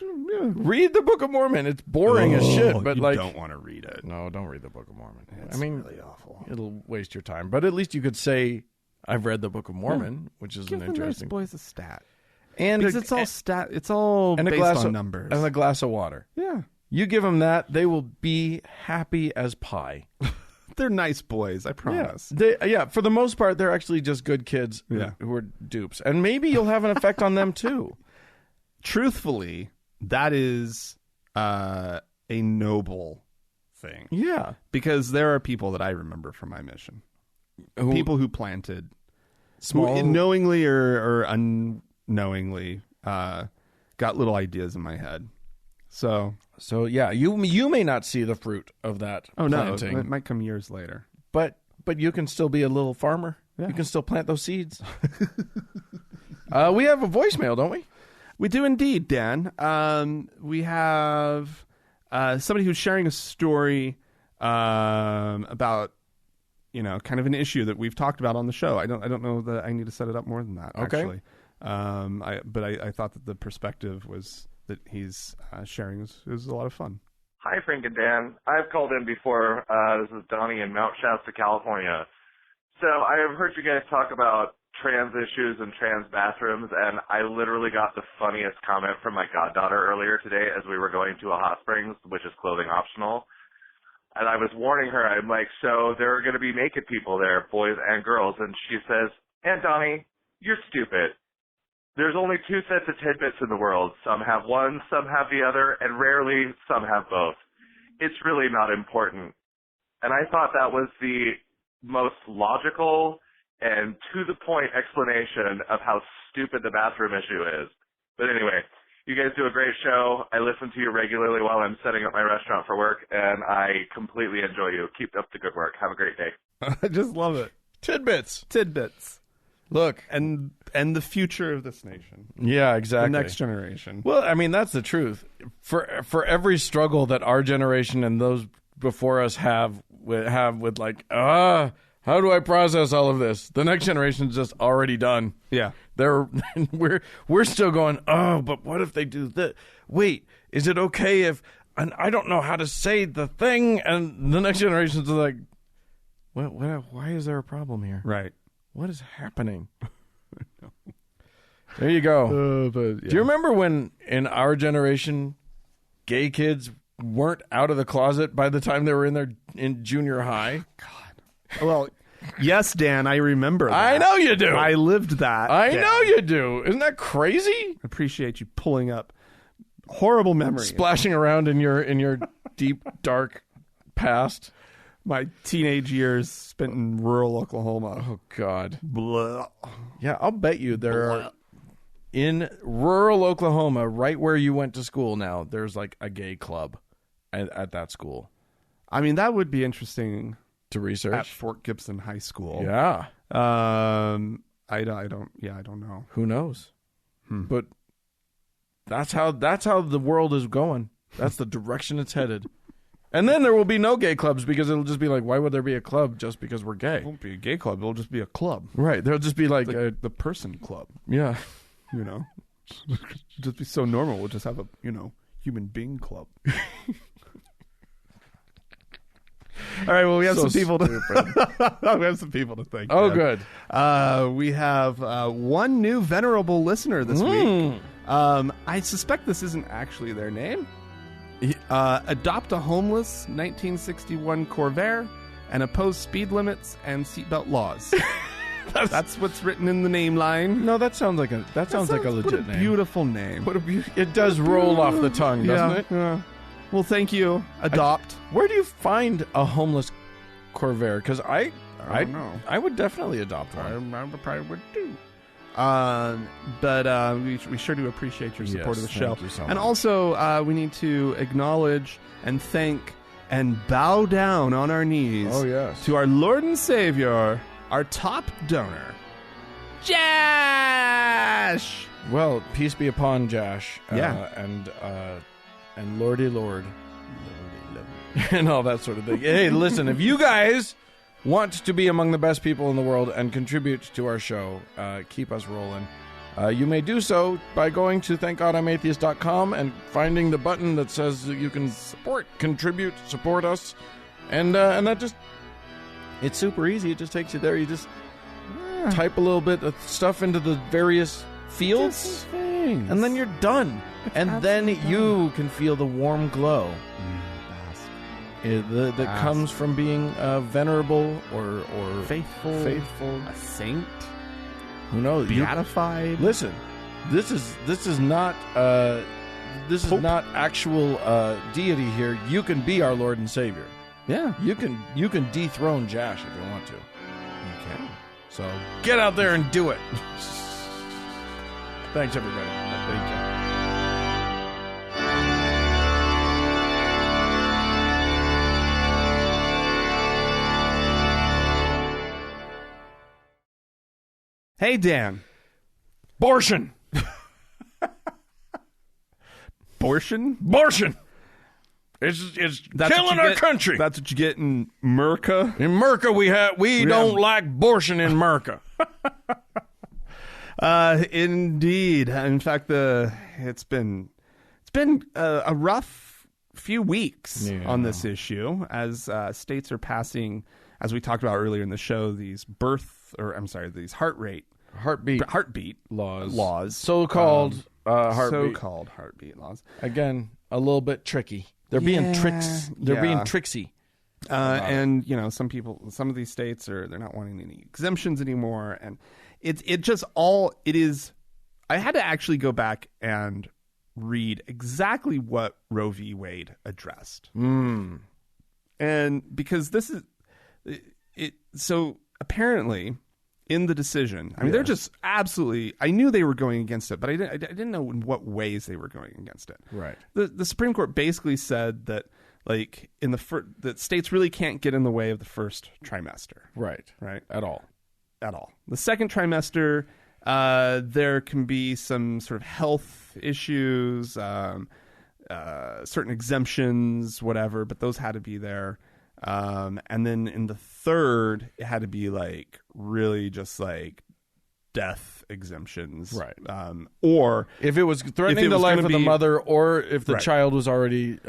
Read the Book of Mormon. It's boring as shit, but you like don't want to read it. No, don't read the Book of Mormon. It's really awful. It'll waste your time. But at least you could say, I've read the Book of Mormon, which is Give an the nice interesting. boys a stat. And Because it's all stat. It's all and a based glass on of numbers. and a glass of water. Yeah. You give them that, they will be happy as pie. They're nice boys, I promise. For the most part, they're actually just good kids who are dupes. And maybe you'll have an effect on them too. Truthfully, that is a noble thing. Yeah. Because there are people that I remember from my mission. People who planted small, knowingly or unknowingly got little ideas in my head. So yeah, you may not see the fruit of that planting. No, it might come years later. But you can still be a little farmer. Yeah. You can still plant those seeds. We have a voicemail, don't we? We do indeed, Dan. We have somebody who's sharing a story about, kind of an issue that we've talked about on the show. I don't know that I need to set it up more than that. Okay. Actually, I thought that the perspective was that he's sharing is a lot of fun. Hi, Frank and Dan. I've called in before. This is Donnie in Mount Shasta, California. So I have heard you guys talk about trans issues and trans bathrooms, and I literally got the funniest comment from my goddaughter earlier today as we were going to a hot springs, which is clothing optional. And I was warning her, I'm like, so there are going to be naked people there, boys and girls. And she says, Aunt Donnie, you're stupid. There's only two sets of tidbits in the world. Some have one, some have the other, and rarely some have both. It's really not important. And I thought that was the most logical and to-the-point explanation of how stupid the bathroom issue is. But anyway, you guys do a great show. I listen to you regularly while I'm setting up my restaurant for work, and I completely enjoy you. Keep up the good work. Have a great day. I just love it. Tidbits. Look, and the future of this nation. Yeah, exactly. The next generation. Well, I mean, that's the truth. For every struggle that our generation and those before us have with like, how do I process all of this? The next generation's just already done. Yeah. We're still going, but what if they do this? Wait, is it okay if, and I don't know how to say the thing, and the next generation's like, why is there a problem here? Right. What is happening? There you go. But, yeah. Do you remember when in our generation, gay kids weren't out of the closet by the time they were in junior high? God. Well, yes, Dan, I remember that. I know you do. I lived that. I Dan. know you do. Isn't that crazy? I appreciate you pulling up horrible memories. Splashing around in your deep, dark past. My teenage years spent in rural Oklahoma. Oh, God. Blah. Yeah, I'll bet you there are, in rural Oklahoma, right where you went to school now, there's like a gay club at that school. I mean, that would be interesting to research. At Fort Gibson High School. Yeah. I don't know. Who knows? But that's how the world is going. That's the direction it's headed. And then there will be no gay clubs because it'll just be like, why would there be a club just because we're gay? It won't be a gay club. It'll just be a club. Right. There'll just be like the person club. Yeah. You know? It'll just be so normal. We'll just have a, human being club. All right, well, we have some people to thank. Oh, Dan. good. We have one new venerable listener this week. I suspect this isn't actually their name. Adopt a homeless 1961 Corvair and oppose speed limits and seatbelt laws. That's what's written in the name line. No, that sounds like a legit name. Beautiful name. It does roll off the tongue, doesn't it? Yeah. Well, thank you. Adopt. Where do you find a homeless Corvair? Because I don't know. I would definitely adopt one. I probably would too. But we sure do appreciate your support of the show. Thank you so and much. also, we need to acknowledge and thank and bow down on our knees to our Lord and Savior, our top donor, Jash! Well, peace be upon Jash. Yeah. And Lordy Lord. And all that sort of thing. Hey, listen, if you guys want to be among the best people in the world and contribute to our show, keep us rolling, you may do so by going to thankgodimatheist.com and finding the button that says you can contribute, support us. And that just, it's super easy. It just takes you there. You just type a little bit of stuff into the various fields, and then you're done. And then you can feel the warm glow that comes from being venerable or faithful, a saint, who knows, beatified. Listen, this is not not actual deity here. You can be our Lord and Savior. Yeah, you can dethrone Jash if you want to. You can. So get out there and do it. Thanks, everybody. Thank you. Hey, Dan. Abortion. Abortion? It's killing our country. That's what you get in Merca. In Merca, we don't like abortion in Merca. Indeed. In fact, it's been it's been a rough few weeks Yeah. on this issue as states are passing, as we talked about earlier in the show, these these heartbeat laws. So-called heartbeat. So-called heartbeat laws. Again, a little bit tricky. They're being tricks. They're being tricksy. And some of these states they're not wanting any exemptions anymore, and it is. I had to actually go back and read exactly what Roe v. Wade addressed, and because this is it. So apparently, in the decision, I mean, they're just absolutely. I knew they were going against it, but I didn't know in what ways they were going against it. Right. The Supreme Court basically said that, like, that states really can't get in the way of the first trimester. Right. At all. The second trimester, there can be some sort of health issues, certain exemptions, whatever, but those had to be there. And then in the third, it had to be like really just like death exemptions, right? Or if it was threatening the life of the mother, or if the child was already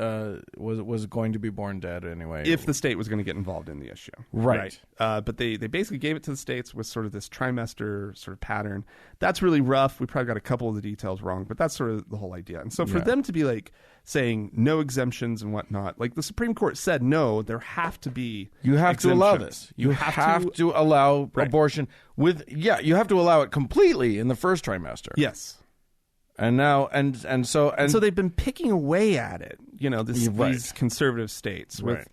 was going to be born dead anyway, if the state was going to get involved in the issue, right? But they basically gave it to the states with sort of this trimester sort of pattern. That's really rough. We probably got a couple of the details wrong, but that's sort of the whole idea. And so for them to be like saying no exemptions and whatnot, like the Supreme Court said, no, there have to be. You have to allow this. You have to allow abortion with. Yeah, you have to allow it completely in the first trimester. Yes. And now and so they've been picking away at it. These conservative states with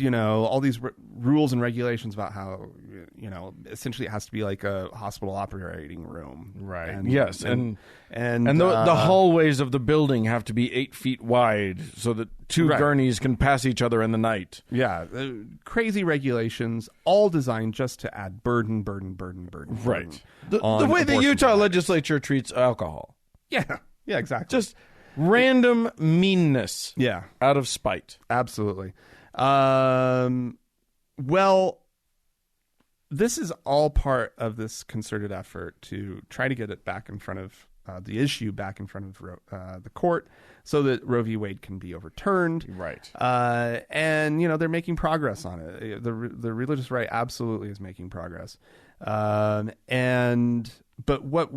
all these rules and regulations about how essentially it has to be like a hospital operating room, right? And the hallways of the building have to be 8 feet wide so that two gurneys can pass each other in the night. Yeah, crazy regulations, all designed just to add burden. Right. The way the Utah legislature treats alcohol. Yeah, exactly. Just random meanness. Yeah, out of spite. Absolutely. Well, this is all part of this concerted effort to try to get it back in front of the issue back in front of the court so that Roe v. Wade can be overturned. Right. And they're making progress on it. The religious right absolutely is making progress. But what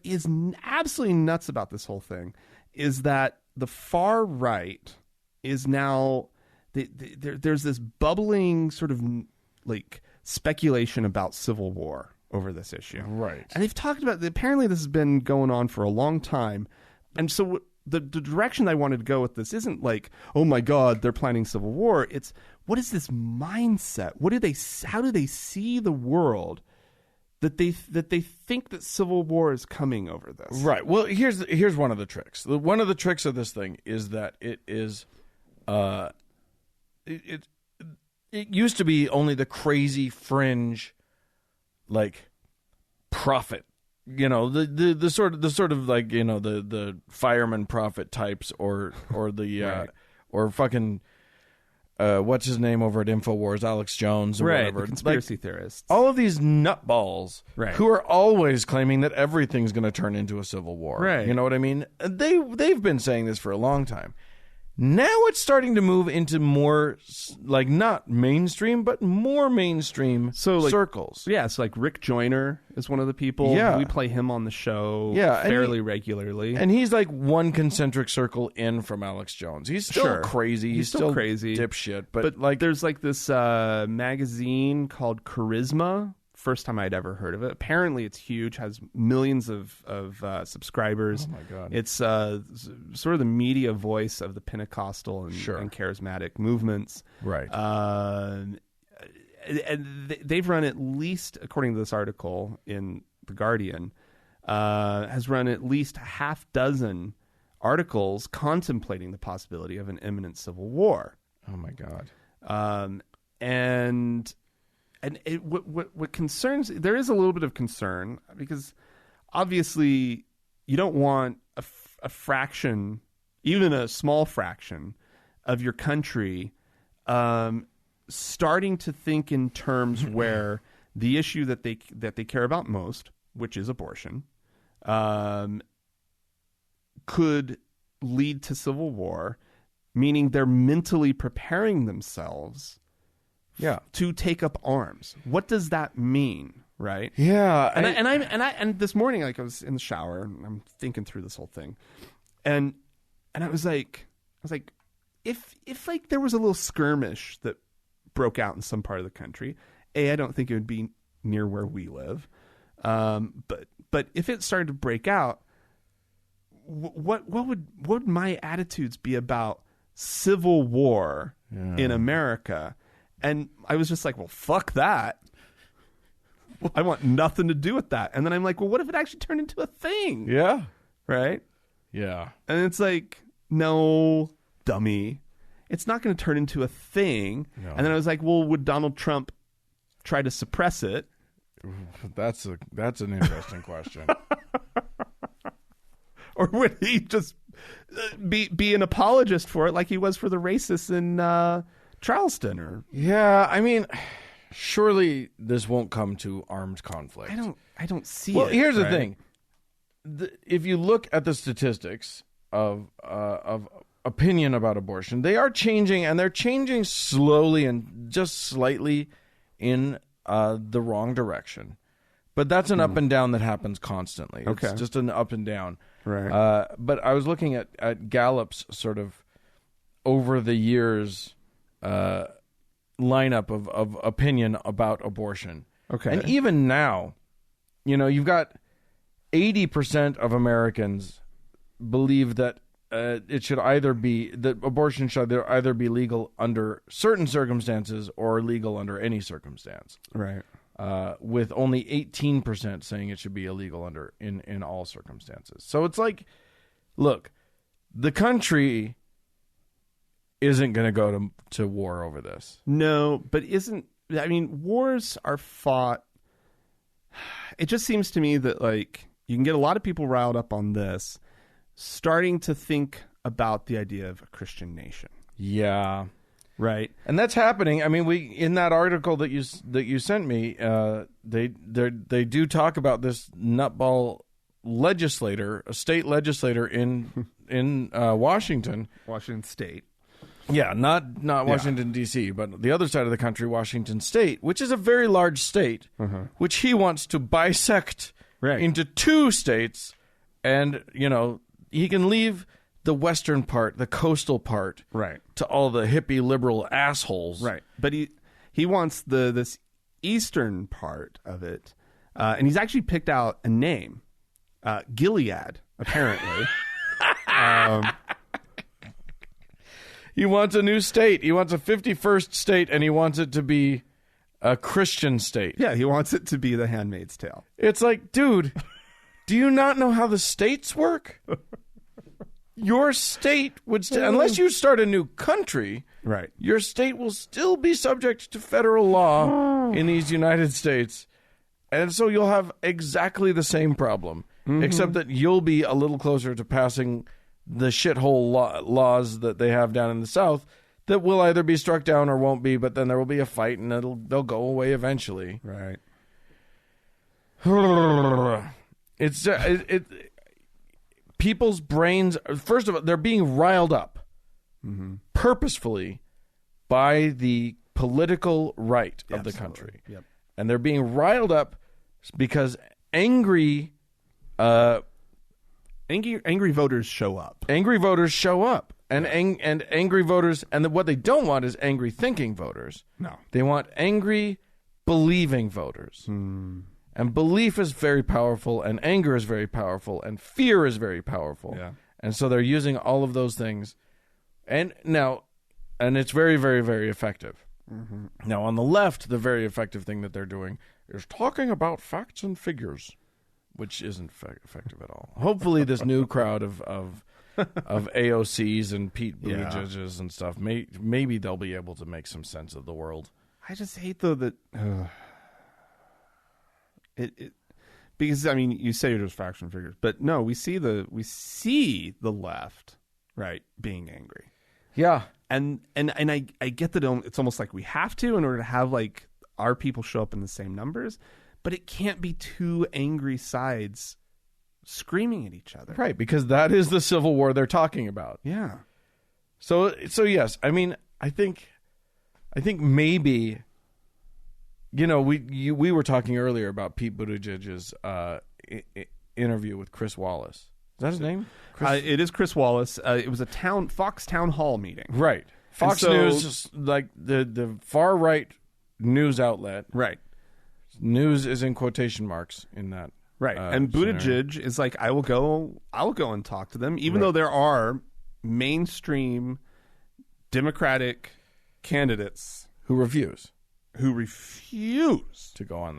is absolutely nuts about this whole thing is that the far right is now there's this bubbling sort of like speculation about civil war over this issue. Right. And they've talked about, apparently this has been going on for a long time. And so the direction I wanted to go with this isn't like, oh my God, they're planning civil war. It's, what is this mindset? How do they see the world that they think that civil war is coming over this? Right. Well, here's one of the tricks. One of the tricks of this thing is that it is, it used to be only the crazy fringe, like, prophet, the sort of like, the fireman prophet types, or the or fucking what's his name over at InfoWars, Alex Jones, or whatever, the conspiracy theorists, all of these nutballs, who are always claiming that everything's going to turn into a civil war. Right. You know what I mean? They've been saying this for a long time. Now it's starting to move into more, like, not mainstream, but more mainstream circles. Yeah, so like Rick Joyner is one of the people. Yeah. We play him on the show fairly regularly. And he's like one concentric circle in from Alex Jones. He's still crazy. He's still crazy. Dipshit. But like, there's like this magazine called Charisma. First time I'd ever heard of it. Apparently it's huge, has millions of subscribers. Oh my God. It's sort of the media voice of the Pentecostal and charismatic movements. Right. And they've run at least, according to this article in The Guardian, has run at least half dozen articles contemplating the possibility of an imminent civil war. Oh my God. And what concerns, there is a little bit of concern because obviously you don't want a fraction, even a small fraction of your country starting to think in terms where the issue that they care about most, which is abortion, could lead to civil war, meaning they're mentally preparing themselves to take up arms. What does that mean, right? Yeah. And this morning, like, I was in the shower and I'm thinking through this whole thing, and I was like, if like there was a little skirmish that broke out in some part of the country, I don't think it would be near where we live, but if it started to break out, what would my attitudes be about civil war in America? And I was just like, well, fuck that. I want nothing to do with that. And then I'm like, well, what if it actually turned into a thing? Yeah. Right? Yeah. And it's like, no, dummy. It's not going to turn into a thing. No. And then I was like, well, would Donald Trump try to suppress it? That's an interesting question. Or would he just be an apologist for it like he was for the racists in Charleston? Or yeah, I mean, surely this won't come to armed conflict. I don't see it. Well, here's the thing. If you look at the statistics of opinion about abortion, they are changing, and they're changing slowly and just slightly in the wrong direction. But that's an up and down that happens constantly. It's just an up and down. Right. But I was looking at Gallup's sort of over the years lineup of opinion about abortion. Okay. And even now, you've got 80% of Americans believe that abortion should either be legal under certain circumstances or legal under any circumstance. Right. With only 18% saying it should be illegal in all circumstances. So it's like, look, the country isn't going to go to war over this. No, but wars are fought. It just seems to me that, like, you can get a lot of people riled up on this, starting to think about the idea of a Christian nation. Yeah. Right. And that's happening. I mean, in that article that you sent me, they do talk about this nutball legislator, a state legislator in Washington State. Yeah, not Washington, D.C., but the other side of the country, Washington State, which is a very large state, which he wants to bisect into two states. And, he can leave the western part, the coastal part, to all the hippie liberal assholes. Right. But he wants this eastern part of it. And he's actually picked out a name, Gilead, apparently. He wants a new state. He wants a 51st state, and he wants it to be a Christian state. Yeah, he wants it to be the Handmaid's Tale. It's like, dude, do you not know how the states work? Your state would unless you start a new country, right? Your state will still be subject to federal law in these United States. And so you'll have exactly the same problem, except that you'll be a little closer to passing the shithole laws that they have down in the South that will either be struck down or won't be, but then there will be a fight and they'll go away eventually. Right. It's people's brains, first of all, they're being riled up purposefully by the political right of the country. Yep. And they're being riled up because angry voters show up. Angry voters show up. And angry voters, and what they don't want is angry thinking voters. No. They want angry believing voters. And belief is very powerful, and anger is very powerful, and fear is very powerful. Yeah. And so they're using all of those things. And it's very, very, very effective. Now, on the left, the very effective thing that they're doing is talking about facts and figures, which isn't effective at all. Hopefully, this new crowd of AOCs and Pete Buttigieg's and stuff, maybe they'll be able to make some sense of the world. I just hate, though, that because you say you're just facts and figures, but no, we see the left, right, being angry. Yeah. And I get that it's almost like we have to in order to have, like, our people show up in the same numbers, but it can't be two angry sides screaming at each other. Right, because that is the civil war they're talking about. Yeah. So yes, I mean, I think maybe, you know, we were talking earlier about Pete Buttigieg's interview with Chris Wallace. Is that his name? It is Chris Wallace. It was a Fox town hall meeting. Right. Fox News, like the far right news outlet. Right. News is in quotation marks in that. Right. And Buttigieg scenario. is like, I will go and talk to them, even though there are mainstream Democratic candidates who refuse to go on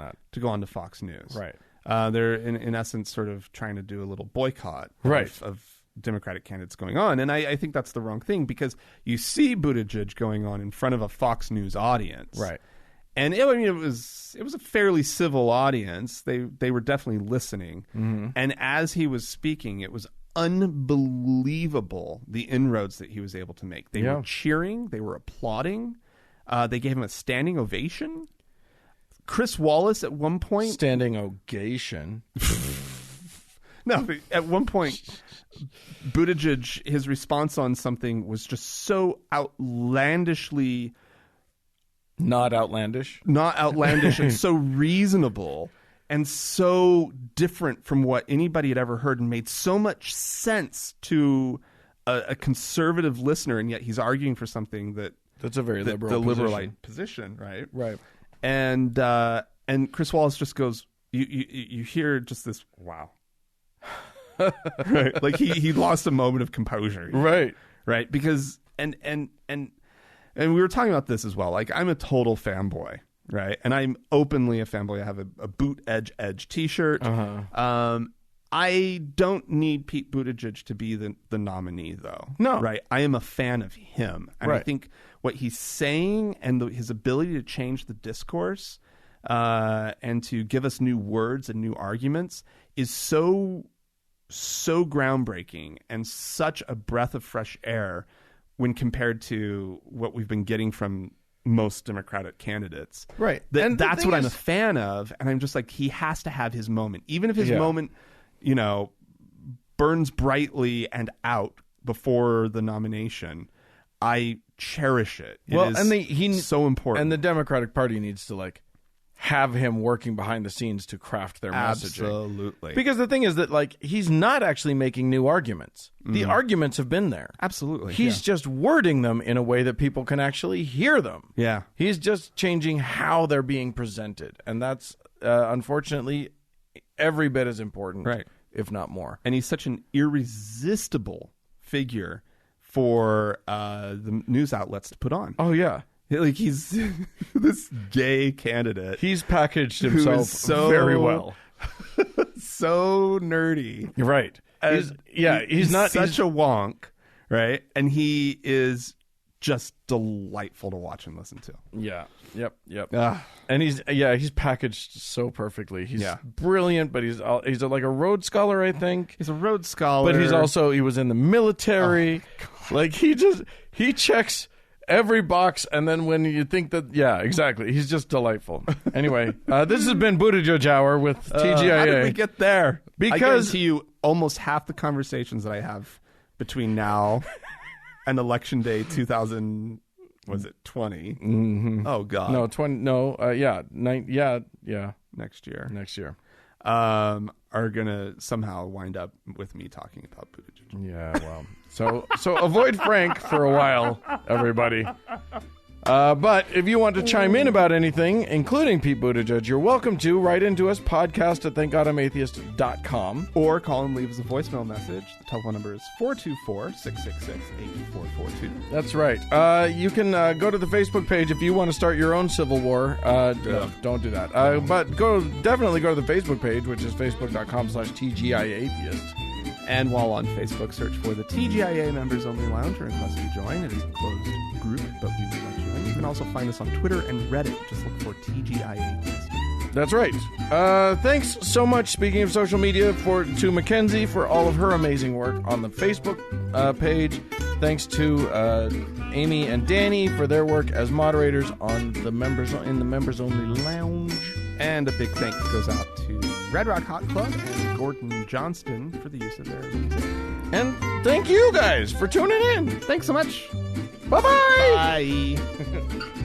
to Fox News. Right. They're in essence sort of trying to do a little boycott of Democratic candidates going on. And I think that's the wrong thing, because you see Buttigieg going on in front of a Fox News audience. Right. And it was a fairly civil audience. They were definitely listening. Mm-hmm. And as he was speaking, it was unbelievable the inroads that he was able to make. They were cheering. They were applauding. They gave him a standing ovation. Chris Wallace at one point... Standing ovation. No, at one point, Buttigieg, his response on something was just so outlandishly... Not outlandish and so reasonable and so different from what anybody had ever heard, and made so much sense to a conservative listener, and yet he's arguing for something that's a very liberal liberalite position, right? Right. And Chris Wallace just goes, you hear just this, wow. Right. Like he lost a moment of composure. Right. Because and we were talking about this as well. Like, I'm a total fanboy, right? And I'm openly a fanboy. I have a Boot Edge T-shirt. Uh-huh. I don't need Pete Buttigieg to be the nominee, though. No. Right? I am a fan of him. And I think what he's saying and his ability to change the discourse and to give us new words and new arguments is so groundbreaking and such a breath of fresh air when compared to what we've been getting from most Democratic candidates. Right. That's what I'm a fan of. And I'm just like, he has to have his moment. Even if his moment, you know, burns brightly and out before the nomination, I cherish it. He's so important. And the Democratic Party needs to, like, have him working behind the scenes to craft their messaging. Absolutely. Because the thing is that, like, he's not actually making new arguments. The arguments have been there. Absolutely. He's just wording them in a way that people can actually hear them. Yeah. He's just changing how they're being presented. And that's, unfortunately, every bit as important, if not more. And he's such an irresistible figure for the news outlets to put on. Oh, yeah. Like, he's this gay candidate. He's packaged himself very well. So nerdy. You're right. He's not such a wonk, right? And he is just delightful to watch and listen to. Yeah. Yep. And he's packaged so perfectly. He's brilliant, but he's like a Rhodes Scholar, I think. He's a Rhodes Scholar. But he was in the military. Like, he checks every box, and then when you think that, exactly. He's just delightful. Anyway, this has been Buttigieg Hour with TGIA. How did we get there? Because I guarantee you almost half the conversations that I have between now and Election Day 2000, was it 20? Mm-hmm. Oh, God. No, 20, no, Next year. Next year. Are going to somehow wind up with me talking about Buttigieg. Yeah, well. So avoid Frank for a while, everybody. But if you want to chime in about anything, including Pete Buttigieg, you're welcome to. Write into us, podcast@thankgodimatheist.com. Or call and leave us a voicemail message. The telephone number is 424-666-8442. That's right. You can go to the Facebook page if you want to start your own civil war. Don't do that. But definitely go to the Facebook page, which is facebook.com/TGIAtheist. And while on Facebook, search for the TGIA Members Only Lounge and request to join. It is a closed group, but we will let you in. You can also find us on Twitter and Reddit. Just look for TGIA. That's right. Thanks so much, speaking of social media, to Mackenzie for all of her amazing work on the Facebook page. Thanks to Amy and Danny for their work as moderators in the Members Only Lounge. And a big thanks goes out to Red Rock Hot Club and Gordon Johnston for the use of their music. And thank you guys for tuning in. Thanks so much. Bye-bye. Bye.